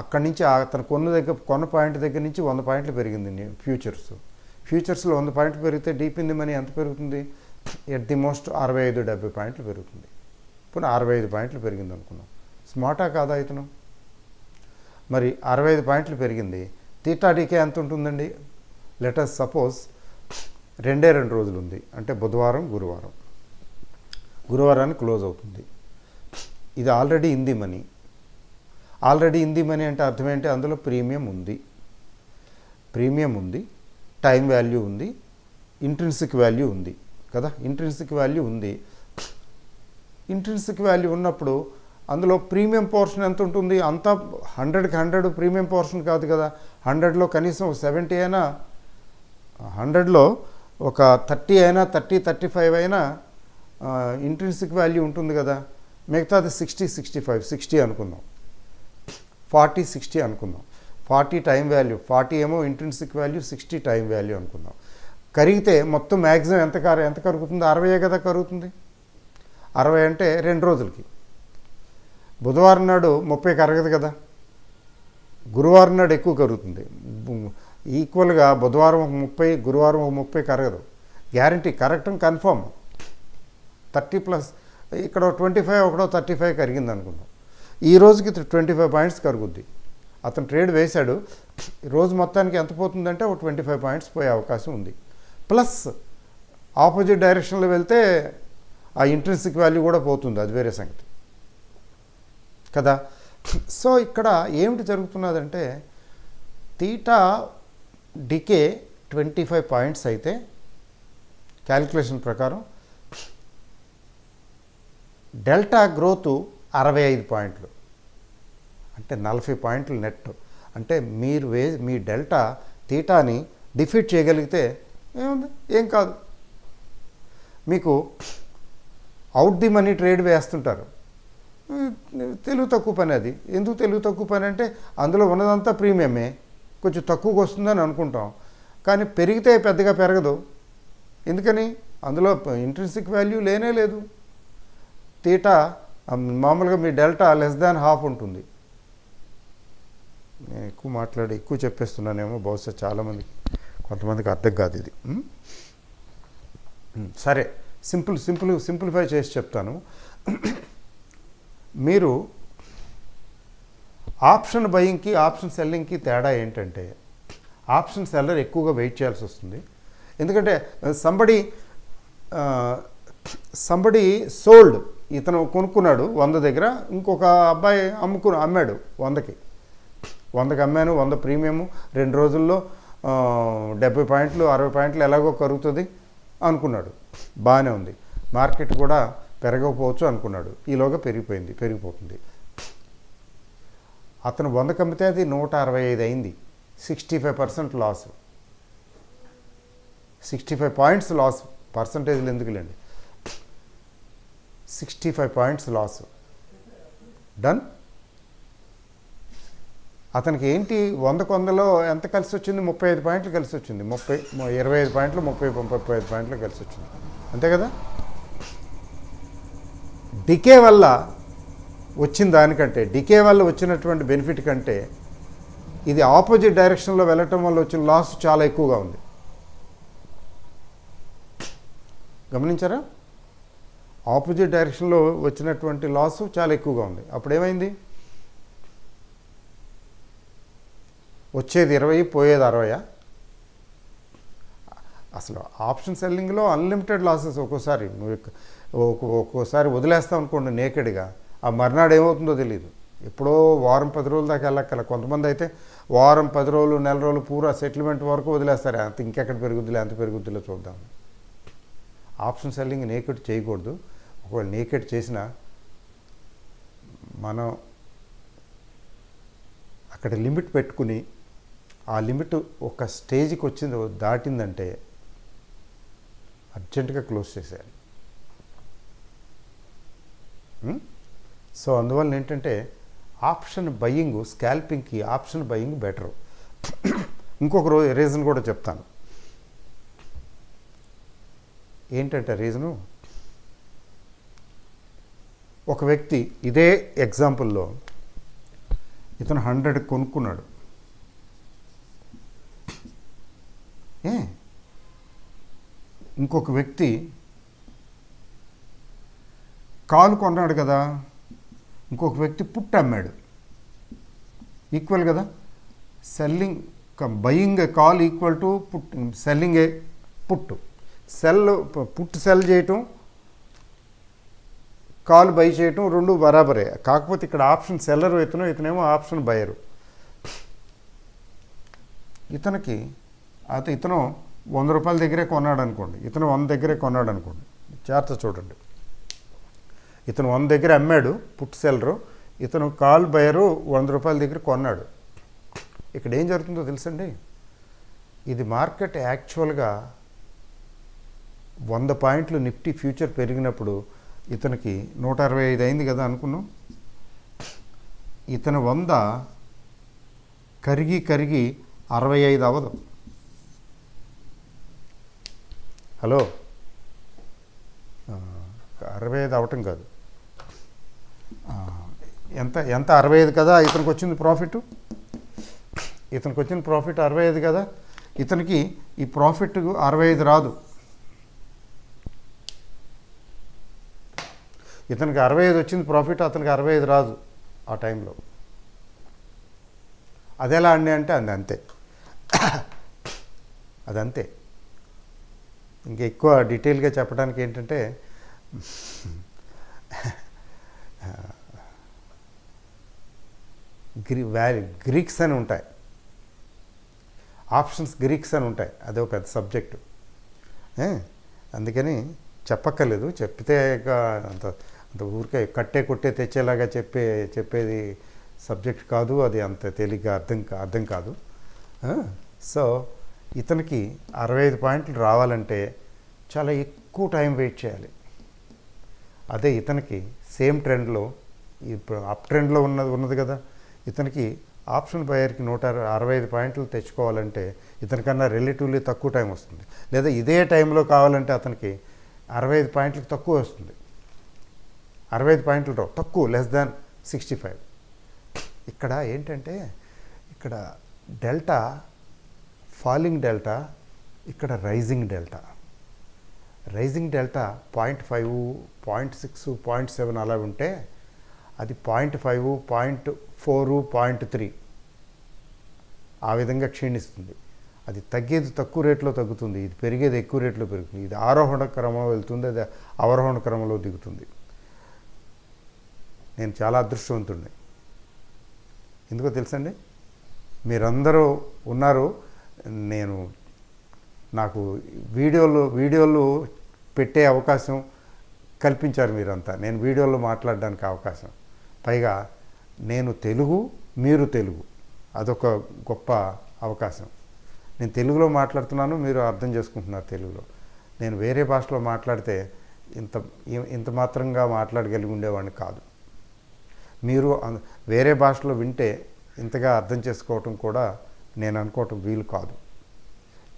అక్కడి నుంచి అతను కొన్న పాయింట్ దగ్గర నుంచి 100 పాయింట్లు పెరిగింది ఫ్యూచర్స్లో 100 పాయింట్లు పెరిగితే డీప్ ఇన్ ది మనీ ఎంత పెరుగుతుంది? ఎట్ ది మోస్ట్ 65-70 పాయింట్లు పెరుగుతుంది. పోనీ 65 పాయింట్లు పెరిగింది అనుకున్నాం. స్మార్టా కాదా ఇతను? మరి 65 పాయింట్లు పెరిగింది. తీటా డీకే ఎంత ఉంటుందండి? లెటస్ సపోజ్ 2 రోజులు ఉంది. అంటే బుధవారం, గురువారానికి క్లోజ్ అవుతుంది. ఇది ఆల్రెడీ ఇన్ ది మనీ. అంటే అర్థం ఏంటి? అందులో ప్రీమియం ఉంది, టైం వాల్యూ ఉంది, ఇంట్రిన్సిక్ వాల్యూ ఉంది కదా. ఇంట్రిన్సిక్ వాల్యూ ఉన్నప్పుడు అందులో ప్రీమియం పోర్షన్ ఎంత ఉంటుంది? అంతా 100కి 100 ప్రీమియం పోర్షన్ కాదు కదా. 100లో కనీసం 70 అయినా, 100లో ఒక 30 అయినా, 30-35 అయినా ఇంట్రిన్సిక్ వాల్యూ ఉంటుంది కదా. మిగతాది 60 అనుకుందాం, 40-60 అనుకుందాం. 40 టైం వాల్యూ, 40 ఏమో ఇంట్రిన్సిక్ వాల్యూ, 60 టైం వాల్యూ అనుకుందాం. కరిగితే మొత్తం మ్యాక్సిమం ఎంత కరుగుతుంది? 60 కదా కరుగుతుంది. 60 అంటే 2 రోజులకి. బుధవారం నాడు 30 కరగదు కదా, గురువారం నాడు ఎక్కువ కరుగుతుంది. ఈక్వల్గా బుధవారం ఒక 30, గురువారం ఒక 30 కరగదు. Guarantee కరెక్టం confirm. 30+, ఇక్కడ 25, ఒకటో 35 కరిగింది అనుకుందాం. ఈ రోజుకి 25 పాయింట్స్ కరుగుద్ది. అతను ట్రేడ్ వేశాడు, రోజు మొత్తానికి ఎంత పోతుందంటే ఒక 25 పాయింట్స్ పోయే అవకాశం ఉంది. ప్లస్ ఆపోజిట్ డైరెక్షన్లో వెళ్తే ఆ ఇంట్రెన్సిక్ వాల్యూ కూడా పోతుంది, అది వేరే సంగతి కదా. సో ఇక్కడ ఏమిటి జరుగుతున్నదంటే తీటా డికే 25 పాయింట్స్ అయితే క్యాలిక్యులేషన్ ప్రకారం డెల్టా గ్రోత్ 65 పాయింట్లు, అంటే 40 పాయింట్లు నెట్. అంటే మీరు మీ డెల్టా తీటాని డిఫీట్ చేయగలిగితే ఏముంది, ఏం కాదు. మీకు అవుట్ ది మనీ ట్రేడ్ వేస్తుంటారు, తెలుగు తక్కువ పని. అది ఎందుకు తెలుగు తక్కువ పని అంటే అందులో ఉన్నదంతా ప్రీమియమే, కొంచెం తక్కువగా వస్తుందని అనుకుంటాం, కానీ పెరిగితే పెద్దగా పెరగదు. ఎందుకని? అందులో ఇంట్రెన్సిక్ వాల్యూ లేనే లేదు. తీటా మామూలుగా మీ డెల్టా half ఉంటుంది. నేను ఎక్కువ చెప్పేస్తున్నానేమో, బహుశా చాలామందికి కొంతమందికి అర్థం కాదు ఇది. సరే, సింప్లిఫై చేసి చెప్తాను. మీరు ఆప్షన్ బయింగ్కి ఆప్షన్ సెల్లింగ్కి తేడా ఏంటంటే ఆప్షన్ సెల్లర్ ఎక్కువగా వెయిట్ చేయాల్సి వస్తుంది. ఎందుకంటే సంబడి సోల్డ్, ఇతను కొనుక్కున్నాడు 100 దగ్గర, ఇంకొక అబ్బాయి అమ్మాడు 100కి అమ్మాను, 100 ప్రీమియము, 2 రోజుల్లో 70 పాయింట్లు 60 పాయింట్లు ఎలాగో కరుగుతుంది అనుకున్నాడు. బాగానే ఉంది, మార్కెట్ కూడా పెరగకపోవచ్చు అనుకున్నాడు. ఈలోగా పెరిగిపోతుంది. అతను 100కి అమ్మితే అది 165 అయింది. 65% లాస్, 65 పాయింట్స్ లాస్. పర్సంటేజ్లు ఎందుకులేండి, 65 పాయింట్స్ లాస్. డన్. అతనికి ఏంటి 100లో ఎంత కలిసి వచ్చింది? 35 పాయింట్లు కలిసి వచ్చింది. 25 పాయింట్లు 35 పాయింట్లు కలిసి వచ్చింది, అంతే కదా. డికే వల్ల వచ్చిన దానికంటే, డికే వల్ల వచ్చినటువంటి బెనిఫిట్ కంటే ఇది ఆపోజిట్ డైరెక్షన్లో వెళ్ళటం వల్ల వచ్చిన లాస్ చాలా ఎక్కువగా ఉంది. గమనించారా? ఆపోజిట్ డైరెక్షన్లో వచ్చినటువంటి లాస్ చాలా ఎక్కువగా ఉంది. అప్పుడు ఏమైంది? వచ్చేది 20, పోయేది 60. అసలు ఆప్షన్ సెల్లింగ్లో అన్లిమిటెడ్ లాసెస్. ఒక్కోసారి వదిలేస్తాం అనుకోండి నేకెడ్గా, ఆ మర్నాడు ఏమవుతుందో తెలియదు. ఎప్పుడో వారం 10 రోజుల దాకా వెళ్ళక్కల. కొంతమంది అయితే వారం 10 రోజులు, నెల రోజులు పూరా సెటిల్మెంట్ వరకు వదిలేస్తారు. అంత ఇంకెక్కడ పెరుగుద్దిలే, అంత పెరుగుద్దిలో చూద్దాం. ఆప్షన్ సెల్లింగ్ నేకెడ్ చేయకూడదు. ఒకవేళ నేకెడ్ చేసినా మనం అక్కడ లిమిట్ పెట్టుకుని, ఆ లిమిట్ ఒక స్టేజ్కి వచ్చింది దాటిందంటే అర్జెంటుగా క్లోజ్ చేసేయాలి. సో అందువల్ల ఏంటంటే ఆప్షన్ బయ్యింగ్, స్కాల్పింగ్కి ఆప్షన్ బయ్యింగ్ బెటరు. ఇంకొక రీజన్ కూడా చెప్తాను. ఏంటంటే రీజను, ఒక వ్యక్తి ఇదే ఎగ్జాంపుల్లో ఇతను 100 కొనుక్కున్నాడు. ఇంకొక వ్యక్తి కాల్ కొన్నాడు కదా, ఇంకొక వ్యక్తి పుట్ అమ్మాడు. ఈక్వల్ కదా. Selling buying A call equal to put, selling A put. Put cell చేయటం, కాల్ బై చేయటం రెండు బరాబరే. కాకపోతే ఇక్కడ ఆప్షన్ సెల్లరు ఇతనేమో ఆప్షన్ బయరు. ఇతను 100 రూపాయల దగ్గరే కొన్నాడు అనుకోండి, ఇతను 100 దగ్గరే కొన్నాడు అనుకోండి. జాగ్రత్త చూడండి. ఇతను 100 దగ్గర అమ్మాడు పుట్ సెల్లరు, ఇతను కాల్ బయరు 100 రూపాయల దగ్గర కొన్నాడు. ఇక్కడ ఏం జరుగుతుందో తెలుసండి, ఇది మార్కెట్ యాక్చువల్గా 100 పాయింట్లు నిఫ్టీ ఫ్యూచర్ పెరిగినప్పుడు ఇతనికి 165 అయింది కదా అనుకున్నాం. ఇతను 100 కరిగి 65 అవ్వదు. హలో, 65 అవ్వటం కాదు. ఎంత ఎంత 65 కదా ఇతనికి వచ్చింది ప్రాఫిట్, ఇతనికి వచ్చిన ప్రాఫిట్ 65 కదా, ఇతనికి ఈ ప్రాఫిట్ 65 రాదు, ఇతనికి 65 వచ్చింది ప్రాఫిట్, అతనికి 65 రాదు ఆ టైంలో. అదెలా అండి అంటే అది అంతే, అదంతే. ఇంకా ఎక్కువ డీటెయిల్గా చెప్పడానికి ఏంటంటే గ్రీక్స్ అని ఉంటాయి, ఆప్షన్స్ గ్రీక్స్ అని ఉంటాయి, అదో పెద్ద సబ్జెక్టు. అందుకని చెప్పక్కర్లేదు, చెప్తే అంత అంత ఊరికే కట్టే కొట్టే తెచ్చేలాగా చెప్పేది సబ్జెక్ట్ కాదు, అది అంత తేలిగ్గా అర్థం కాదు. సో ఇతనికి 65 పాయింట్లు రావాలంటే చాలా ఎక్కువ టైం వెయిట్ చేయాలి. అదే ఇతనికి సేమ్ ట్రెండ్లో ఇప్పుడు అప్ ట్రెండ్లో ఉన్నది కదా, ఇతనికి ఆప్షన్ బయర్కి 165 పాయింట్లు తెచ్చుకోవాలంటే ఇతనికన్నా రిలేటివ్లీ తక్కువ టైం వస్తుంది. లేదా ఇదే టైంలో కావాలంటే అతనికి 65 పాయింట్లకు తక్కువ వస్తుంది. 65 పాయింట్లు రావు, తక్కువ, లెస్ దాన్ 65. ఇక్కడ ఏంటంటే ఇక్కడ డెల్టా ఫాలింగ్ డెల్టా, ఇక్కడ రైజింగ్ డెల్టా. రైజింగ్ డెల్టా 0.5, 0.6, 0.7 అలా ఉంటే అది 0.5, 0.4, 0.3 ఆ విధంగా క్షీణిస్తుంది. అది తగ్గేది తక్కువ రేట్లో తగ్గుతుంది, ఇది పెరిగేది ఎక్కువ రేట్లో పెరుగుతుంది. ఇది ఆరోహణ క్రమంలో వెళ్తుంది, అది అవరోహణ క్రమంలో దిగుతుంది. నేను చాలా అదృష్టవంతుడిని, ఎందుకో తెలుసండి, మీరందరూ ఉన్నారు. నాకు వీడియోలు పెట్టే అవకాశం కల్పించారు మీరంతా, నేను వీడియోలో మాట్లాడడానికి అవకాశం. పైగా నేను తెలుగు, మీరు తెలుగు, అదొక గొప్ప అవకాశం. నేను తెలుగులో మాట్లాడుతున్నాను, మీరు అర్థం చేసుకుంటున్నారు తెలుగులో. నేను వేరే భాషలో మాట్లాడితే ఇంత మాత్రంగా మాట్లాడగలిగి ఉండేవాడిని కాదు. మీరు వేరే భాషలో వింటే ఇంతగా అర్థం చేసుకోవటం కూడా నేను అనుకోవటం వీలు కాదు.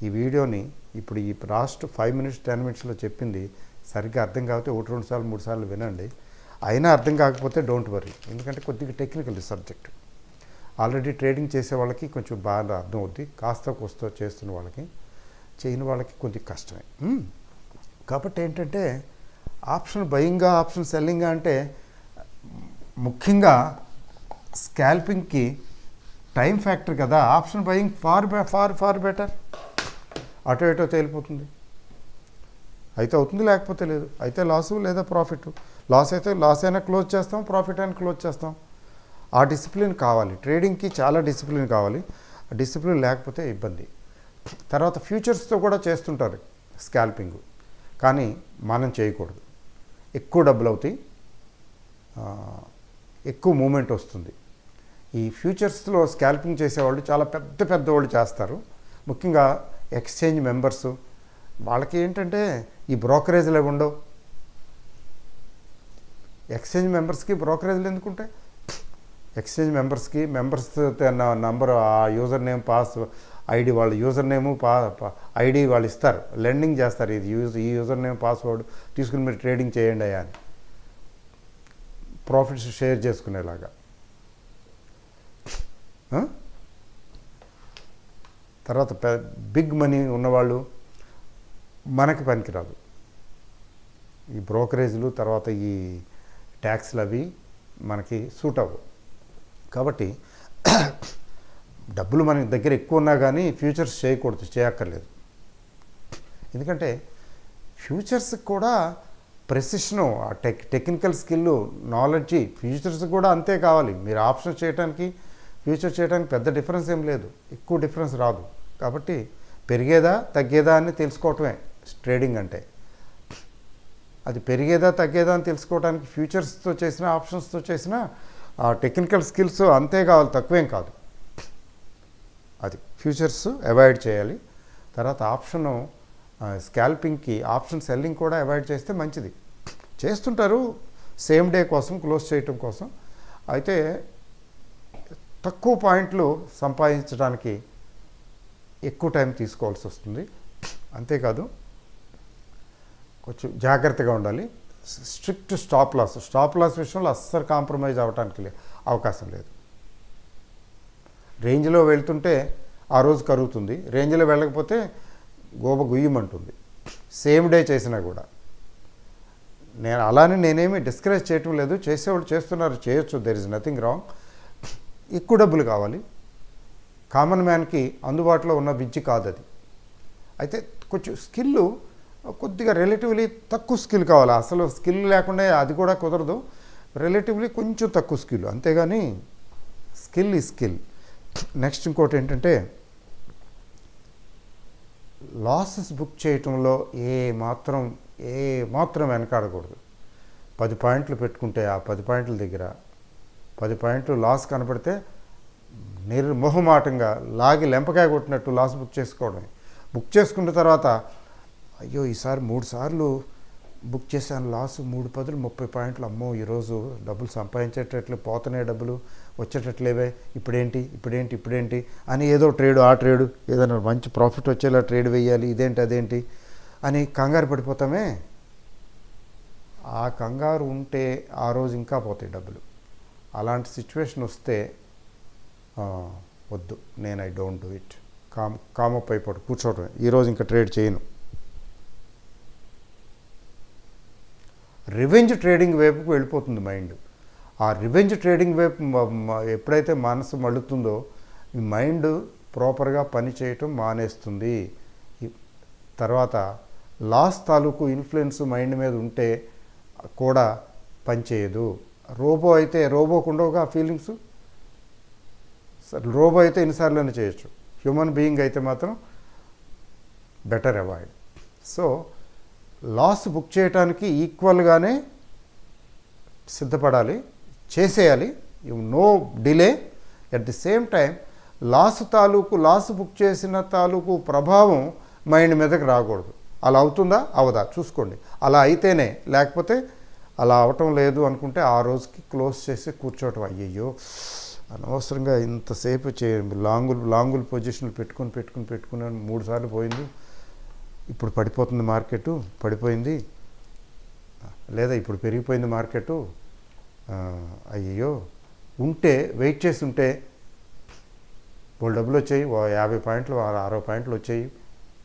ఈ వీడియోని ఇప్పుడు ఈ లాస్ట్ 5 minutes 10 minutesలో చెప్పింది సరిగ్గా అర్థం కాకపోతే 1, 2 సార్లు 3 సార్లు వినండి. అయినా అర్థం కాకపోతే డోంట్ వరీ, ఎందుకంటే కొద్దిగా టెక్నికల్ సబ్జెక్ట్. ఆల్రెడీ ట్రేడింగ్ చేసే వాళ్ళకి కొంచెం బాగా అర్థం అవుద్ది, కాస్త కోస్త చేస్తున్న వాళ్ళకి, చేయని వాళ్ళకి కొద్దిగా కష్టమే. కాబట్టి ఏంటంటే ఆప్షన్ బయింగా ఆప్షన్ సెల్లింగా అంటే ముఖ్యంగా స్కాల్పింగ్కి టైం ఫ్యాక్టర్ కదా. ఆప్షన్ బయింగ్ ఫార్ బెటర్, అటో ఇటో తేలిపోతుంది. అయితే అవుతుంది, లేకపోతే లేదు. అయితే లాసు లేదా ప్రాఫిట్. లాస్ అయితే లాస్ అయినా క్లోజ్ చేస్తాం, ప్రాఫిట్ అయినా క్లోజ్ చేస్తాం. ఆ డిసిప్లిన్ కావాలి, ట్రేడింగ్కి చాలా డిసిప్లిన్ కావాలి. ఆ డిసిప్లిన్ లేకపోతే ఇబ్బంది. తర్వాత ఫ్యూచర్స్తో కూడా చేస్తుంటారు స్కాల్పింగ్, కానీ మనం చేయకూడదు. ఎక్కువ డబ్బులు అవుతాయి, ఎక్కువ మూమెంట్ వస్తుంది. ఈ ఫ్యూచర్స్లో స్కాల్పింగ్ చేసేవాళ్ళు చాలా పెద్ద వాళ్ళు చేస్తారు, ముఖ్యంగా ఎక్స్చేంజ్ మెంబర్సు. వాళ్ళకి ఏంటంటే ఈ బ్రోకరేజ్లు అవి ఉండవు. ఎక్స్చేంజ్ మెంబర్స్కి బ్రోకరేజ్లు ఎందుకుంటాయి? ఎక్స్చేంజ్ మెంబర్స్ నంబర్, ఆ యూజర్ నేమ్, పాస్ ఐడి, వాళ్ళ యూజర్ నేము ఐడి వాళ్ళు ఇస్తారు, లెండింగ్ చేస్తారు. ఈ యూజర్ నేమ్ పాస్వర్డ్ తీసుకుని మీరు ట్రేడింగ్ చేయండి అయ్యా అని, ప్రాఫిట్స్ షేర్ చేసుకునేలాగా. తర్వాత బిగ్ మనీ ఉన్నవాళ్ళు మనకి పనికిరాదు. ఈ బ్రోకరేజ్లు తర్వాత ఈ ట్యాక్స్లు అవి మనకి సూట్ అవ్వవు. కాబట్టి డబ్బులు మన దగ్గర ఎక్కువ ఉన్నా కానీ ఫ్యూచర్స్ చేయక్కర్లేదు. ఎందుకంటే ఫ్యూచర్స్కి కూడా ప్రెసిషను, ఆ టెక్నికల్ స్కిల్, నాలెడ్జి ఫ్యూచర్స్ కూడా అంతే కావాలి. మీరు ఆప్షన్ చేయడానికి ఫ్యూచర్ చేయడానికి పెద్ద డిఫరెన్స్ ఏం లేదు, ఎక్కువ డిఫరెన్స్ రాదు. కాబట్టి పెరిగేదా తగ్గేదా అని తెలుసుకోవటమే ట్రేడింగ్ అంటే. అది పెరిగేదా తగ్గేదా అని తెలుసుకోవడానికి ఫ్యూచర్స్తో చేసిన, ఆప్షన్స్తో చేసిన ఆ టెక్నికల్ స్కిల్స్ అంతే కావాలి, తక్కువేం కాదు. అది ఫ్యూచర్స్ అవాయిడ్ చేయాలి. తర్వాత ఆప్షను స్కాల్పింగ్కి ఆప్షన్ సెల్లింగ్ కూడా అవాయిడ్ చేస్తే మంచిది. చేస్తుంటారు సేమ్ డే కోసం, క్లోజ్ చేయటం కోసం. అయితే తక్కువ పాయింట్లు సంపాదించడానికి ఎక్కువ టైం తీసుకోవాల్సి వస్తుంది. అంతేకాదు కొంచెం జాగ్రత్తగా ఉండాలి. స్ట్రిక్ట్ స్టాప్ లాస్ విషయంలో అస్సలు కాంప్రమైజ్ అవ్వటానికి అవకాశం లేదు. రేంజ్లో వెళ్తుంటే ఆ రోజు కరుగుతుంది, రేంజ్లో వెళ్ళకపోతే గోబ గుయ్యమంటుంది, సేమ్ డే చేసినా కూడా. నేనేమి డిస్కరేజ్ చేయటం లేదు, చేసేవాళ్ళు చేస్తున్నారు, చేయొచ్చు, దెర్ ఇస్ నథింగ్ రాంగ్. ఎక్కువ డబ్బులు కావాలి, కామన్ మ్యాన్కి అందుబాటులో ఉన్న విద్య కాదు అది. అయితే కొంచెం స్కిల్ కొద్దిగా రిలేటివ్లీ తక్కువ స్కిల్ కావాలి. అసలు స్కిల్ లేకుండా అది కూడా కుదరదు, రిలేటివ్లీ కొంచెం తక్కువ స్కిల్, అంతేగాని స్కిల్ ఈ స్కిల్. నెక్స్ట్ ఇంకోటి ఏంటంటే లాసెస్ బుక్ చేయటంలో ఏ మాత్రం వెనకాడకూడదు. 10 పాయింట్లు పెట్టుకుంటే ఆ 10 పాయింట్ల దగ్గర 10 పాయింట్లు లాస్ కనపడితే నిర్మోహమాటంగా లాగి లెంపకాయ కొట్టినట్టు లాస్ బుక్ చేసుకోవడమే. బుక్ చేసుకున్న తర్వాత అయ్యో ఈసారి 3 సార్లు బుక్ చేశాను, లాస్ 3 10 30 పాయింట్లు, అమ్మో ఈరోజు డబ్బులు సంపాదించేటట్లు పోతున్నాయి, డబ్బులు వచ్చేటట్లేవే, ఇప్పుడేంటి అని ఏదో ట్రేడు ఆ ట్రేడు ఏదైనా మంచి ప్రాఫిట్ వచ్చేలా ట్రేడ్ వేయాలి, ఇదేంటి అదేంటి అని కంగారు పడిపోతామే. ఆ కంగారు ఉంటే ఆ రోజు ఇంకా పోతాయి డబ్బులు. అలాంటి సిచ్యువేషన్ వస్తే వద్దు, నేను ఐ డోంట్ డూ ఇట్. కామప్ అయిపోవడం, కూర్చోవడం, ఈరోజు ఇంకా ట్రేడ్ చేయను. రివెంజ్ ట్రేడింగ్ వైపుకు వెళ్ళిపోతుంది మైండ్. ఆ రివెంజ్ ట్రేడింగ్ వైపు ఎప్పుడైతే మనసు మళ్ళుతుందో ఈ మైండ్ ప్రాపర్గా పని చేయటం మానేస్తుంది. తర్వాత లాస్ తాలూకు ఇన్ఫ్లుయెన్స్ మైండ్ మీద ఉంటే కూడా పనిచేయదు. రోబో అయితే రోబోకు ఉండవుగా ఫీలింగ్స్. రోబో అయితే ఎన్నిసార్లు చేయొచ్చు, హ్యూమన్ బీయింగ్ అయితే మాత్రం better avoid. So loss book చేయడానికి ఈక్వల్గానే సిద్ధపడాలి, చేసేయాలి, no delay. At the same time loss book చేసిన తాలూకు ప్రభావం మైండ్ మీదకి రాకూడదు. అలా అవుతుందా అవదా చూసుకోండి. అలా అయితేనే, లేకపోతే అలా అవటం లేదు అనుకుంటే ఆ రోజుకి క్లోజ్ చేసి కూర్చోవటం. అయ్యయ్యో అనవసరంగా ఇంతసేపు లాంగుల్ పొజిషన్లు పెట్టుకుని 3 సార్లు పోయింది, ఇప్పుడు పడిపోతుంది మార్కెట్, పడిపోయింది, లేదా ఇప్పుడు పెరిగిపోయింది మార్కెట్, అయ్యయ్యో ఉంటే వెయిట్ చేసి ఉంటే వాళ్ళు డబ్బులు వచ్చాయి, 50 పాయింట్లు 60 పాయింట్లు వచ్చాయి,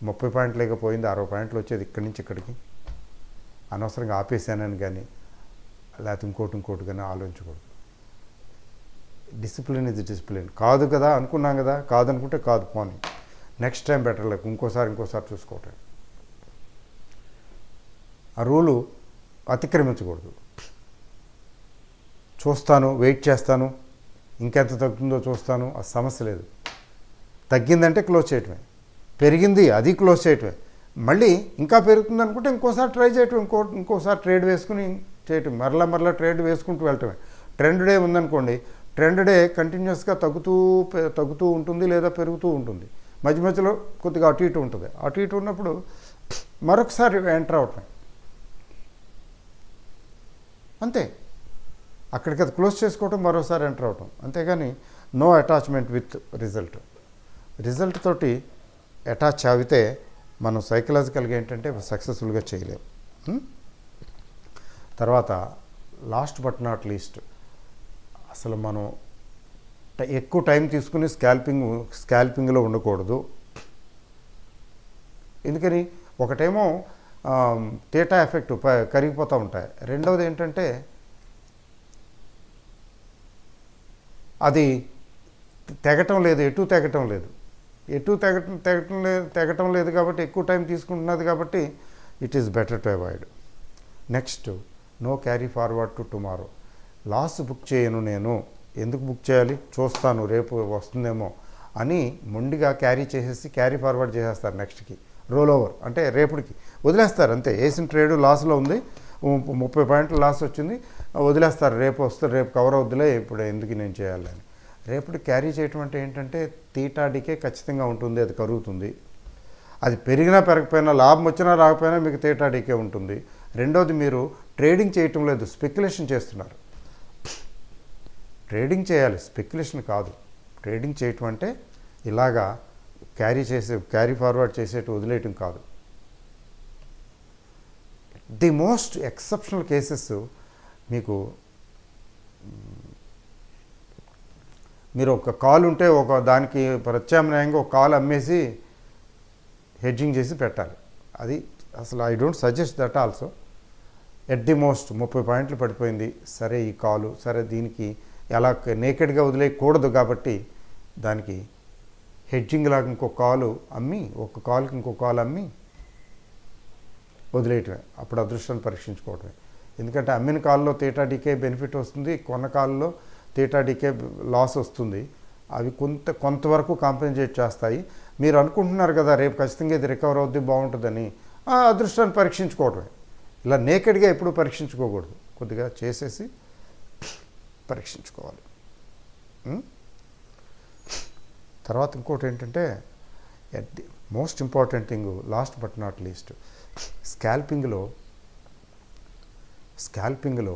30 పాయింట్లు లేకపోయింది, 60 పాయింట్లు వచ్చేది ఇక్కడి నుంచి ఇక్కడికి, అనవసరంగా ఆపేసానని కానీ లేకపోతే ఇంకోటి కానీ ఆలోచించకూడదు. డిసిప్లిన్ ఇది డిసిప్లిన్. కాదు కదా అనుకున్నాం కదా, కాదనుకుంటే కాదు, పోనీ నెక్స్ట్ టైం బెటర్ లైక్ ఇంకోసారి చూసుకోవటం. ఆ రూలు అతిక్రమించకూడదు. చూస్తాను, వెయిట్ చేస్తాను, ఇంకెంత తగ్గుతుందో చూస్తాను, ఆ సమస్య లేదు. తగ్గిందంటే క్లోజ్ చేయటమే, పెరిగింది అది క్లోజ్ చేయటమే, మళ్ళీ ఇంకా పెరుగుతుంది అనుకుంటే ఇంకోసారి ట్రై చేయటం, ఇంకోసారి ట్రేడ్ వేసుకుని చేయటం, మరలా ట్రేడ్ వేసుకుంటూ వెళ్ళటమే. ట్రెండ్ డే ఉందనుకోండి, ట్రెండ్ డే కంటిన్యూస్గా తగ్గుతూ ఉంటుంది లేదా పెరుగుతూ ఉంటుంది, మధ్యలో కొద్దిగా అటు ఇటు ఉంటుంది. అటు ఇటు ఉన్నప్పుడు మరొకసారి ఎంటర్ అవటమే, అంతే. అక్కడికి అది క్లోజ్ చేసుకోవటం, మరోసారి ఎంటర్ అవటం, అంతేగాని నో అటాచ్మెంట్ విత్ రిజల్ట్ తోటి అటాచ్ అయితే మనం సైకలాజికల్గా ఏంటంటే సక్సెస్ఫుల్గా చేయలేము. తర్వాత లాస్ట్ బట్ నాట్ లీస్ట్, అసలు మనం ఎక్కువ టైం తీసుకుని స్కాల్పింగ్లో ఉండకూడదు. ఎందుకని ఒకటేమో థీటా ఎఫెక్ట్ కరిగిపోతూ ఉంటాయి, రెండవది ఏంటంటే అది తెగటం లేదు, ఎటు తెగటం లేదు కాబట్టి ఎక్కువ టైం తీసుకుంటున్నది కాబట్టి it is better to avoid. Next no carry forward to tomorrow. Loss book చేయను, నేను ఎందుకు బుక్ చేయాలి, చూస్తాను రేపు వస్తుందేమో అని మొండిగా క్యారీ ఫార్వర్డ్ చేసేస్తారు. నెక్స్ట్కి రోల్ ఓవర్ అంటే రేపటికి వదిలేస్తారు, అంతే. వేసిన ట్రేడు లాస్లో ఉంది, 30 పాయింట్లు లాస్ వచ్చింది, వదిలేస్తారు, రేపు వస్తుంది, రేపు కవర్ అవుద్దిలే, ఇప్పుడు ఎందుకు నేను చేయాలని. రేపటి క్యారీ చేయటం అంటే ఏంటంటే థీటా డికే ఖచ్చితంగా ఉంటుంది, అది కరుగుతుంది. అది పెరిగినా పెరగకపోయినా, లాభం వచ్చినా రాకపోయినా మీకు థీటా డికే ఉంటుంది. రెండోది, మీరు ట్రేడింగ్ చేయటం లేదు, స్పెక్యులేషన్ చేస్తున్నారు. ట్రేడింగ్ చేయాలి, స్పెక్యులేషన్ కాదు. ట్రేడింగ్ చేయటం అంటే ఇలాగా క్యారీ ఫార్వర్డ్ చేసేట్టు వదిలేయటం కాదు. ది మోస్ట్ ఎక్సెప్షనల్ కేసెస్ మీకు మీరు ఒక కాల్ ఉంటే ఒక దానికి ప్రత్యామ్నాయంగా ఒక కాల్ అమ్మేసి హెడ్జింగ్ చేసి పెట్టాలి. అది అసలు I don't suggest that also. At the most 30 పాయింట్లు పడిపోయింది, సరే ఈ కాలు సరే దీనికి ఎలా నేకెడ్గా వదిలేయకూడదు కాబట్టి దానికి హెడ్జింగ్ లాగా ఇంకో కాలు అమ్మి ఒక కాలుకి ఇంకో కాలు అమ్మి వదిలేయటమే. అప్పుడు అదృష్టాన్ని పరీక్షించుకోవటమే. ఎందుకంటే అమ్మిన కాల్లో థీటా డీకే బెనిఫిట్ వస్తుంది, కొన్న కాల్లో థీటా డీకే లాస్ వస్తుంది. అవి కొంతవరకు కాంపెన్సేట్ చేస్తాయి. మీరు అనుకుంటున్నారు కదా రేపు ఖచ్చితంగా ఇది రికవర్ అవుద్ది బాగుంటుందని, ఆ అదృష్టాన్ని పరీక్షించుకోవటమే. ఇలా నేకెడ్గా ఎప్పుడు పరీక్షించుకోకూడదు, కొద్దిగా చేసేసి పరీక్షించుకోవాలి. తర్వాత ఇంకోటి ఏంటంటే most important thing, last but not least, స్కాల్పింగ్లో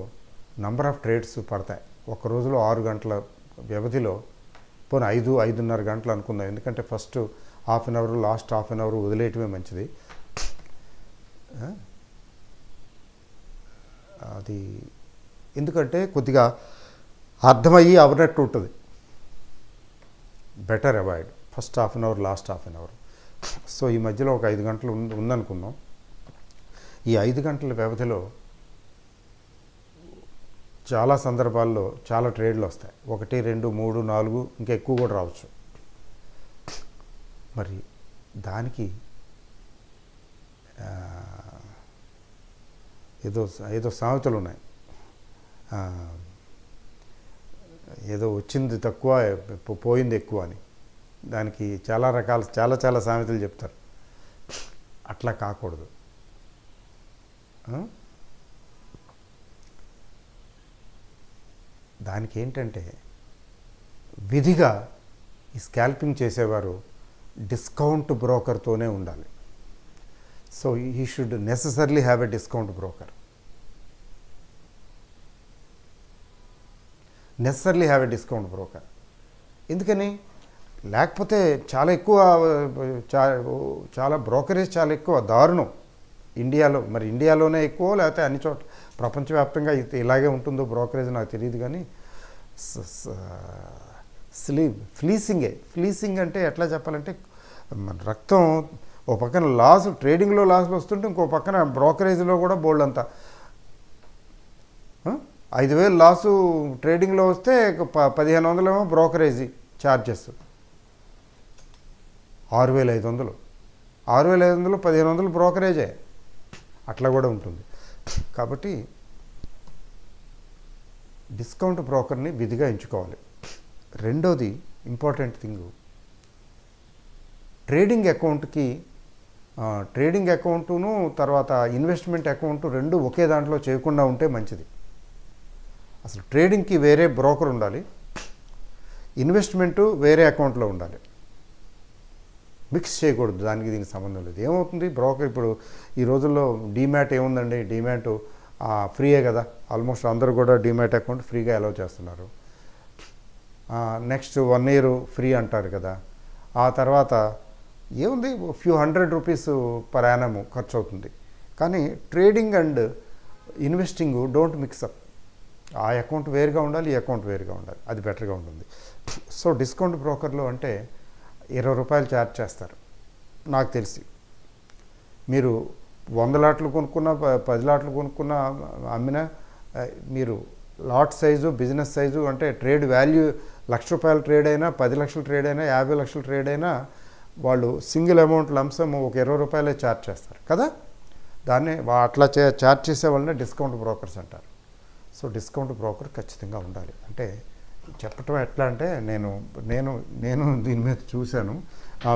నంబర్ ఆఫ్ ట్రేడ్స్ పడతాయి. ఒక రోజులో 6 గంటల వ్యవధిలో, పోనీ 5-5.5 గంటలు అనుకుందాం. ఎందుకంటే first half an hour last half an hour వదిలేయటమే మంచిది. అది ఎందుకంటే కొద్దిగా అర్థమయ్యి అవనట్టు ఉంటుంది. Better avoid first half an hour last half an hour. So ఈ మధ్యలో ఒక 5 గంటలు ఉందనుకుందాం. ఈ 5 గంటల వ్యవధిలో చాలా సందర్భాల్లో చాలా ట్రేడ్లు వస్తాయి. 1, 2, 3, 4 ఇంకా ఎక్కువ కూడా రావచ్చు. మరి దానికి ఏదో సామెతలు ఉన్నాయి. ఏదో వచ్చింది తక్కువ పోయింది ఎక్కువ అని. దానికి చాలా రకాల చాలా సామెతలు చెప్తారు. అట్లా కాకూడదు. దానికి ఏంటంటే విధిగా ఈ స్కాల్పింగ్ చేసేవారు డిస్కౌంట్ బ్రోకర్తోనే ఉండాలి. So he should necessarily have a discount broker. ఎందుకని? లేకపోతే చాలా ఎక్కువ, చాలా బ్రోకరేజ్ చాలా ఎక్కువ, దారుణం ఇండియాలో. మరి ఇండియాలోనే ఎక్కువ లేకపోతే అన్ని చోట్ల ప్రపంచవ్యాప్తంగా ఇలాగే ఉంటుందో బ్రోకరేజ్ నాకు తెలియదు. కానీ ఫ్లీసింగ్ అంటే ఎట్లా చెప్పాలంటే, రక్తం ఓ పక్కన లాస్, ట్రేడింగ్లో లాస్లు వస్తుంటే ఇంకో పక్కన బ్రోకరేజ్లో కూడా బోల్డ్ అంతా. 5,000 లాసు ట్రేడింగ్లో వస్తే 1,500 ఏమో బ్రోకరేజీ ఛార్జెస్, 6,500, 1,500 బ్రోకరేజే. అట్లా కూడా ఉంటుంది. కాబట్టి డిస్కౌంట్ బ్రోకర్ని విధిగా ఎంచుకోవాలి. రెండోది ఇంపార్టెంట్ థింగ్, ట్రేడింగ్ అకౌంటును తర్వాత ఇన్వెస్ట్మెంట్ అకౌంట్ రెండు ఒకే దాంట్లో చేయకుండా ఉంటే మంచిది. అసలు ట్రేడింగ్కి వేరే బ్రోకర్ ఉండాలి, ఇన్వెస్ట్మెంటు వేరే అకౌంట్లో ఉండాలి. మిక్స్ చేయకూడదు, దీనికి సంబంధం లేదు. ఏమవుతుంది, బ్రోకర్ ఇప్పుడు ఈ రోజుల్లో డీమ్యాట్ ఏముందండి, డీమ్యాట్ ఫ్రీయే కదా, ఆల్మోస్ట్ అందరూ కూడా డీమ్యాట్ అకౌంట్ ఫ్రీగా అలౌ చేస్తున్నారు. నెక్స్ట్ 1 year ఫ్రీ అంటారు కదా. ఆ తర్వాత ఏముంది, ఫ్యూ ₹100 పర్ యానమ్ ఖర్చు అవుతుంది. కానీ trading and investing don't mix up. ఆ అకౌంట్ వేరుగా ఉండాలి, ఈ అకౌంట్ వేరుగా ఉండాలి, అది బెటర్గా ఉంటుంది. సో డిస్కౌంట్ బ్రోకర్లో అంటే ₹20 ఛార్జ్ చేస్తారు నాకు తెలిసి. మీరు 100 లాట్లు కొనుక్కున్నా 10 లాట్లు కొనుక్కున్నా అమ్మినా, మీరు లాట్ సైజు బిజినెస్ సైజు అంటే ట్రేడ్ వాల్యూ ₹1,00,000 ట్రేడ్ అయినా 10 లక్షల ట్రేడ్ అయినా 50 లక్షల ట్రేడ్ అయినా వాళ్ళు సింగిల్ అమౌంట్ లంసమ్ ఒక ₹20 ఛార్జ్ చేస్తారు కదా. దాన్ని అట్లా ఛార్జ్ చేసే వాళ్ళని డిస్కౌంట్ బ్రోకర్స్ అంటారు. సో డిస్కౌంట్ బ్రోకర్ ఖచ్చితంగా ఉండాలి. అంటే చెప్పటం ఎట్లా అంటే, నేను దీని మీద చూశాను.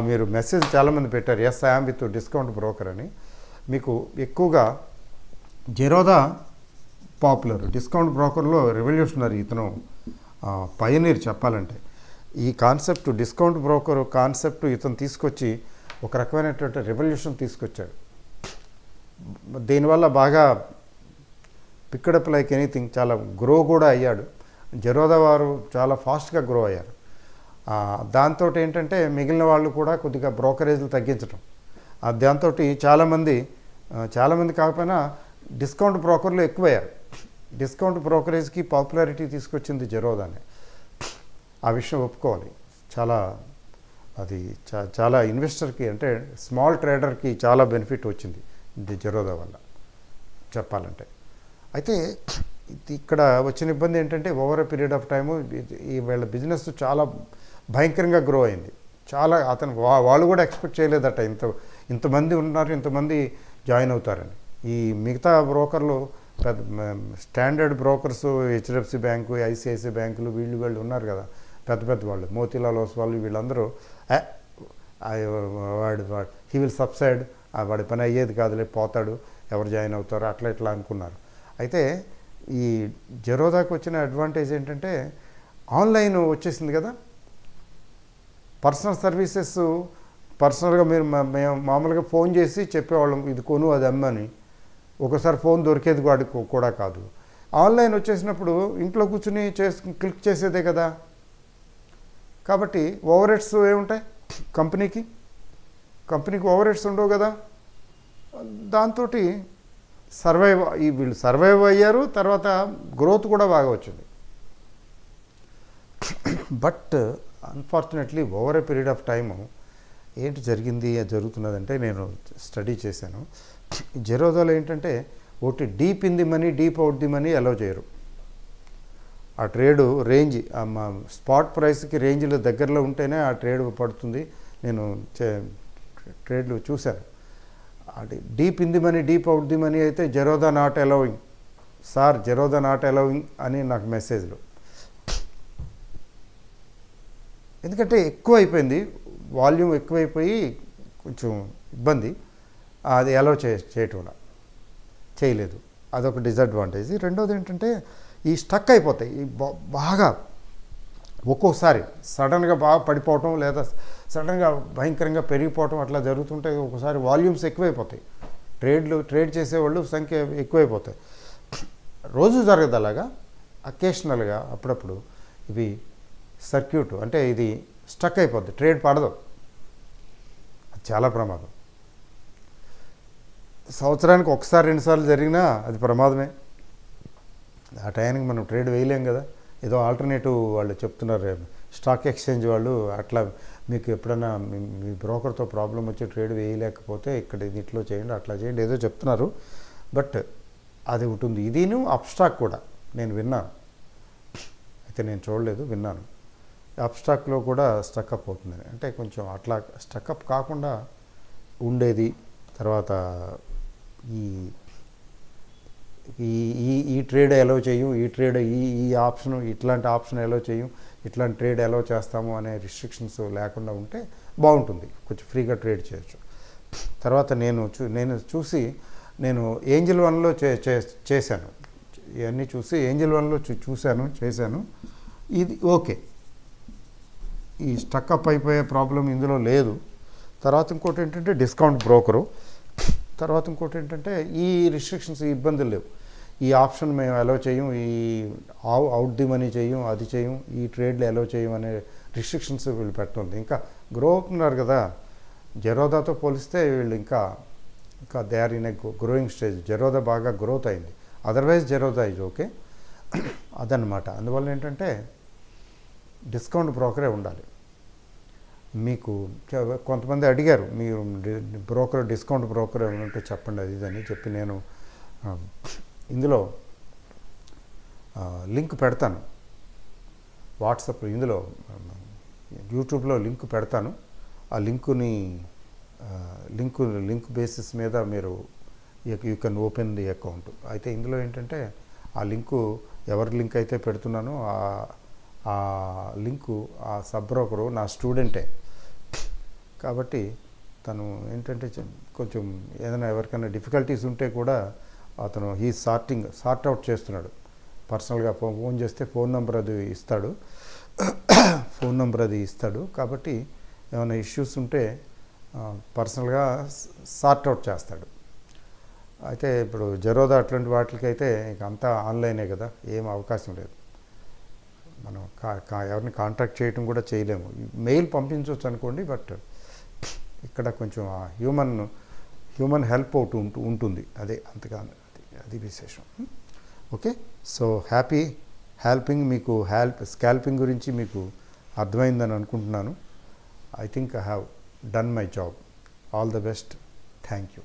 మీరు మెసేజ్ చాలామంది పెట్టారు, yes I am with discount broker అని. మీకు ఎక్కువగా జెరోదా పాపులర్, డిస్కౌంట్ బ్రోకర్లో రెవల్యూషనరీ, ఇతను పయనీర్ చెప్పాలంటే. ఈ కాన్సెప్ట్ డిస్కౌంట్ బ్రోకర్ కాన్సెప్ట్ ఇతను తీసుకొచ్చి ఒక రకమైనటువంటి రెవల్యూషన్ తీసుకొచ్చాడు. దీనివల్ల బాగా పిక్కడప్ లైక్ ఎనీథింగ్ చాలా గ్రో కూడా అయ్యాడు. జెరోదా వారు చాలా ఫాస్ట్గా గ్రో అయ్యారు. దాంతో ఏంటంటే మిగిలిన వాళ్ళు కూడా కొద్దిగా బ్రోకరేజ్లు తగ్గించడం, దాంతో చాలామంది కాకపోయినా డిస్కౌంట్ బ్రోకర్లు ఎక్కువయ్యారు. డిస్కౌంట్ బ్రోకరేజ్కి పాపులారిటీ తీసుకొచ్చింది జెరోదానే. ఆ విషయం ఒప్పుకోవాలి. చాలా అది చాలా ఇన్వెస్టర్కి అంటే స్మాల్ ట్రేడర్కి చాలా బెనిఫిట్ వచ్చింది ఇది జెరోదా వల్ల చెప్పాలంటే. అయితే ఇక్కడ వచ్చిన ఇబ్బంది ఏంటంటే over a period of time ఈ వీళ్ళ బిజినెస్ చాలా భయంకరంగా గ్రో అయింది. చాలా వాళ్ళు కూడా ఎక్స్పెక్ట్ చేయలేదట ఇంతమంది ఉన్నారు, ఇంతమంది జాయిన్ అవుతారని. ఈ మిగతా బ్రోకర్లు పెద్ద standard brokers HDFC bank, ICICI బ్యాంకులు వీళ్ళు ఉన్నారు కదా పెద్ద వాళ్ళు, మోతీలాల్ ఓస్వాల్ వీళ్ళందరూ వాడు హీ విల్ సబ్సైడ్, వాడి పని అయ్యేది కాదులే పోతాడు, ఎవరు జాయిన్ అవుతారో అట్లా ఇట్లా అనుకున్నారు. అయితే ఈ జెరోదాకి వచ్చిన అడ్వాంటేజ్ ఏంటంటే ఆన్లైన్ వచ్చేసింది కదా. పర్సనల్ సర్వీసెస్ పర్సనల్గా మేము మామూలుగా ఫోన్ చేసి చెప్పేవాళ్ళం ఇది కొను అది అమ్మని. ఒకసారి ఫోన్ దొరికేది వాడికి కూడా కాదు. ఆన్లైన్ వచ్చేసినప్పుడు ఇంట్లో కూర్చుని క్లిక్ చేసేదే కదా. కాబట్టి ఓవర్ హెడ్స్ ఏముంటాయి కంపెనీకి ఓవర్ హెడ్స్ ఉండవు కదా. దాంతో వీళ్ళు సర్వైవ్ అయ్యారు. తర్వాత గ్రోత్ కూడా బాగా వచ్చింది. But unfortunately over a period of time ఏంటి జరుగుతున్నదంటే నేను స్టడీ చేశాను. జెరోదాలో ఏంటంటే ఒకటి deep in the money deep out the money allow చేయరు. ఆ ట్రేడు రేంజ్ స్పాట్ ప్రైస్కి రేంజ్లో దగ్గరలో ఉంటేనే ఆ ట్రేడ్ పడుతుంది. నేను ట్రేడ్లు చూశాను. అది deep in the money deep out the money అయితే Zerodha not allowing sir, Zerodha not allowing అని నాకు మెసేజ్లు. ఎందుకంటే ఎక్కువ అయిపోయింది, వాల్యూమ్ ఎక్కువైపోయి కొంచెం ఇబ్బంది. అది అలౌ చేయటం చేయలేదు, అదొక డిసడ్వాంటేజ్. రెండోది ఏంటంటే ఈ స్టక్ అయిపోతాయి బాగా. ఒక్కోసారి సడన్గా బాగా పడిపోవటం లేదా సడన్గా భయంకరంగా పెరిగిపోవటం అట్లా జరుగుతుంటే ఒకసారి వాల్యూమ్స్ ఎక్కువైపోతాయి. ట్రేడ్ చేసేవాళ్ళు సంఖ్య ఎక్కువైపోతాయి. రోజు జరగదు అలాగా, అకేషనల్గా అప్పుడప్పుడు ఇవి సర్క్యూట్ అంటే ఇది స్టక్ అయిపోద్ది, ట్రేడ్ పడదు. అది చాలా ప్రమాదం. సంవత్సరానికి ఒకసారి రెండుసార్లు జరిగినా అది ప్రమాదమే. ఆ టైంకి మనం ట్రేడ్ వేయలేం కదా. ఏదో ఆల్టర్నేటివ్ వాళ్ళు చెప్తున్నారు స్టాక్ ఎక్స్చేంజ్ వాళ్ళు, అట్లా మీకు ఎప్పుడైనా మీ బ్రోకర్తో ప్రాబ్లం వచ్చి ట్రేడ్ వేయలేకపోతే ఇక్కడ ఇట్లా చేయండి అట్లా చేయండి ఏదో చెప్తున్నారు. బట్ అది ఉంటుంది. ఇదిను అప్స్టాక్ కూడా నేను విన్నాను, అయితే నేను చూడలేదు, విన్నాను. అప్స్టాక్లో కూడా స్టక్అప్ అవుతుంది. అంటే కొంచెం అట్లా స్టక్అప్ కాకుండా ఉండేది. తర్వాత ఈ ఈ ట్రేడ్ అలౌ చేయం, ఈ ట్రేడ్ ఈ ఆప్షన్ ఇట్లాంటి ఆప్షన్ అలౌ చేయం, ఇట్లాంటి ట్రేడ్ అలౌ చేస్తాము అనే రిస్ట్రిక్షన్స్ లేకుండా ఉంటే బాగుంటుంది, కొంచెం ఫ్రీగా ట్రేడ్ చేయొచ్చు. తర్వాత నేను చూసి నేను ఏంజల్ వన్లో చేశాను. ఇవన్నీ చూసి ఏంజల్ వన్లో చేశాను. ఇది ఓకే, ఈ స్టక్అప్ అయిపోయే ప్రాబ్లం ఇందులో లేదు. తర్వాత ఇంకోటి ఏంటంటే డిస్కౌంట్ బ్రోకరు. తర్వాత ఇంకోటి ఏంటంటే ఈ రిస్ట్రిక్షన్స్ ఇబ్బందులు లేవు. ఈ ఆప్షన్ మేము అలౌ చేయం, ఈ అవుట్ ది మనీ చేయం, అది చేయం, ఈ ట్రేడ్లు అలౌ చేయం అనే రిస్ట్రిక్షన్స్ వీళ్ళు పెట్టండి. ఇంకా గ్రో అవుతున్నారు కదా. జెరోదాతో పోలిస్తే వీళ్ళు ఇంకా they are in a growing stage. Zerodha బాగా గ్రోత్ అయింది. అదర్వైజ్ జెరోదా ఇజ్ ఓకే అదనమాట. అందువల్ల ఏంటంటే డిస్కౌంట్ బ్రోకరే ఉండాలి. మీకు కొంతమంది అడిగారు మీరు డిస్కౌంట్ బ్రోకర్ ఏమంటే చెప్పండి అది ఇదని చెప్పి నేను ఇందులో లింక్ పెడతాను. వాట్సాప్ ఇందులో యూట్యూబ్లో లింక్ పెడతాను. ఆ లింక్ బేసిస్ మీద మీరు you can open the account. అయితే ఇందులో ఏంటంటే ఆ లింకు ఎవరి లింక్ అయితే పెడుతున్నానో ఆ లింకు ఆ సబ్ బ్రోకరు నా స్టూడెంటే కాబట్టి తను ఏంటంటే కొంచెం ఏదైనా ఎవరికైనా డిఫికల్టీస్ ఉంటే కూడా అతను సార్ట్ అవుట్ చేస్తున్నాడు. పర్సనల్గా ఫోన్ చేస్తే ఫోన్ నెంబర్ అది ఇస్తాడు. కాబట్టి ఏమైనా ఇష్యూస్ ఉంటే పర్సనల్గా సార్ట్ అవుట్ చేస్తాడు. అయితే ఇప్పుడు జెరోదా అట్లాంటి వాటికైతే ఇక అంతా ఆన్లైనే కదా, ఏం అవకాశం లేదు. మనం ఎవరిని కాంటాక్ట్ చేయటం కూడా చేయలేము. మెయిల్ పంపించవచ్చు అనుకోండి, బట్ ఇక్కడ కొంచెం హ్యూమన్ హెల్ప్ అవుతూ ఉంటుంది. అదే అంతగా అది విశేషం. Okay, so happy helping. మీకు స్కాల్పింగ్ గురించి మీకు అర్థమైందని అనుకుంటున్నాను. I think I have done my job. All the best. Thank you.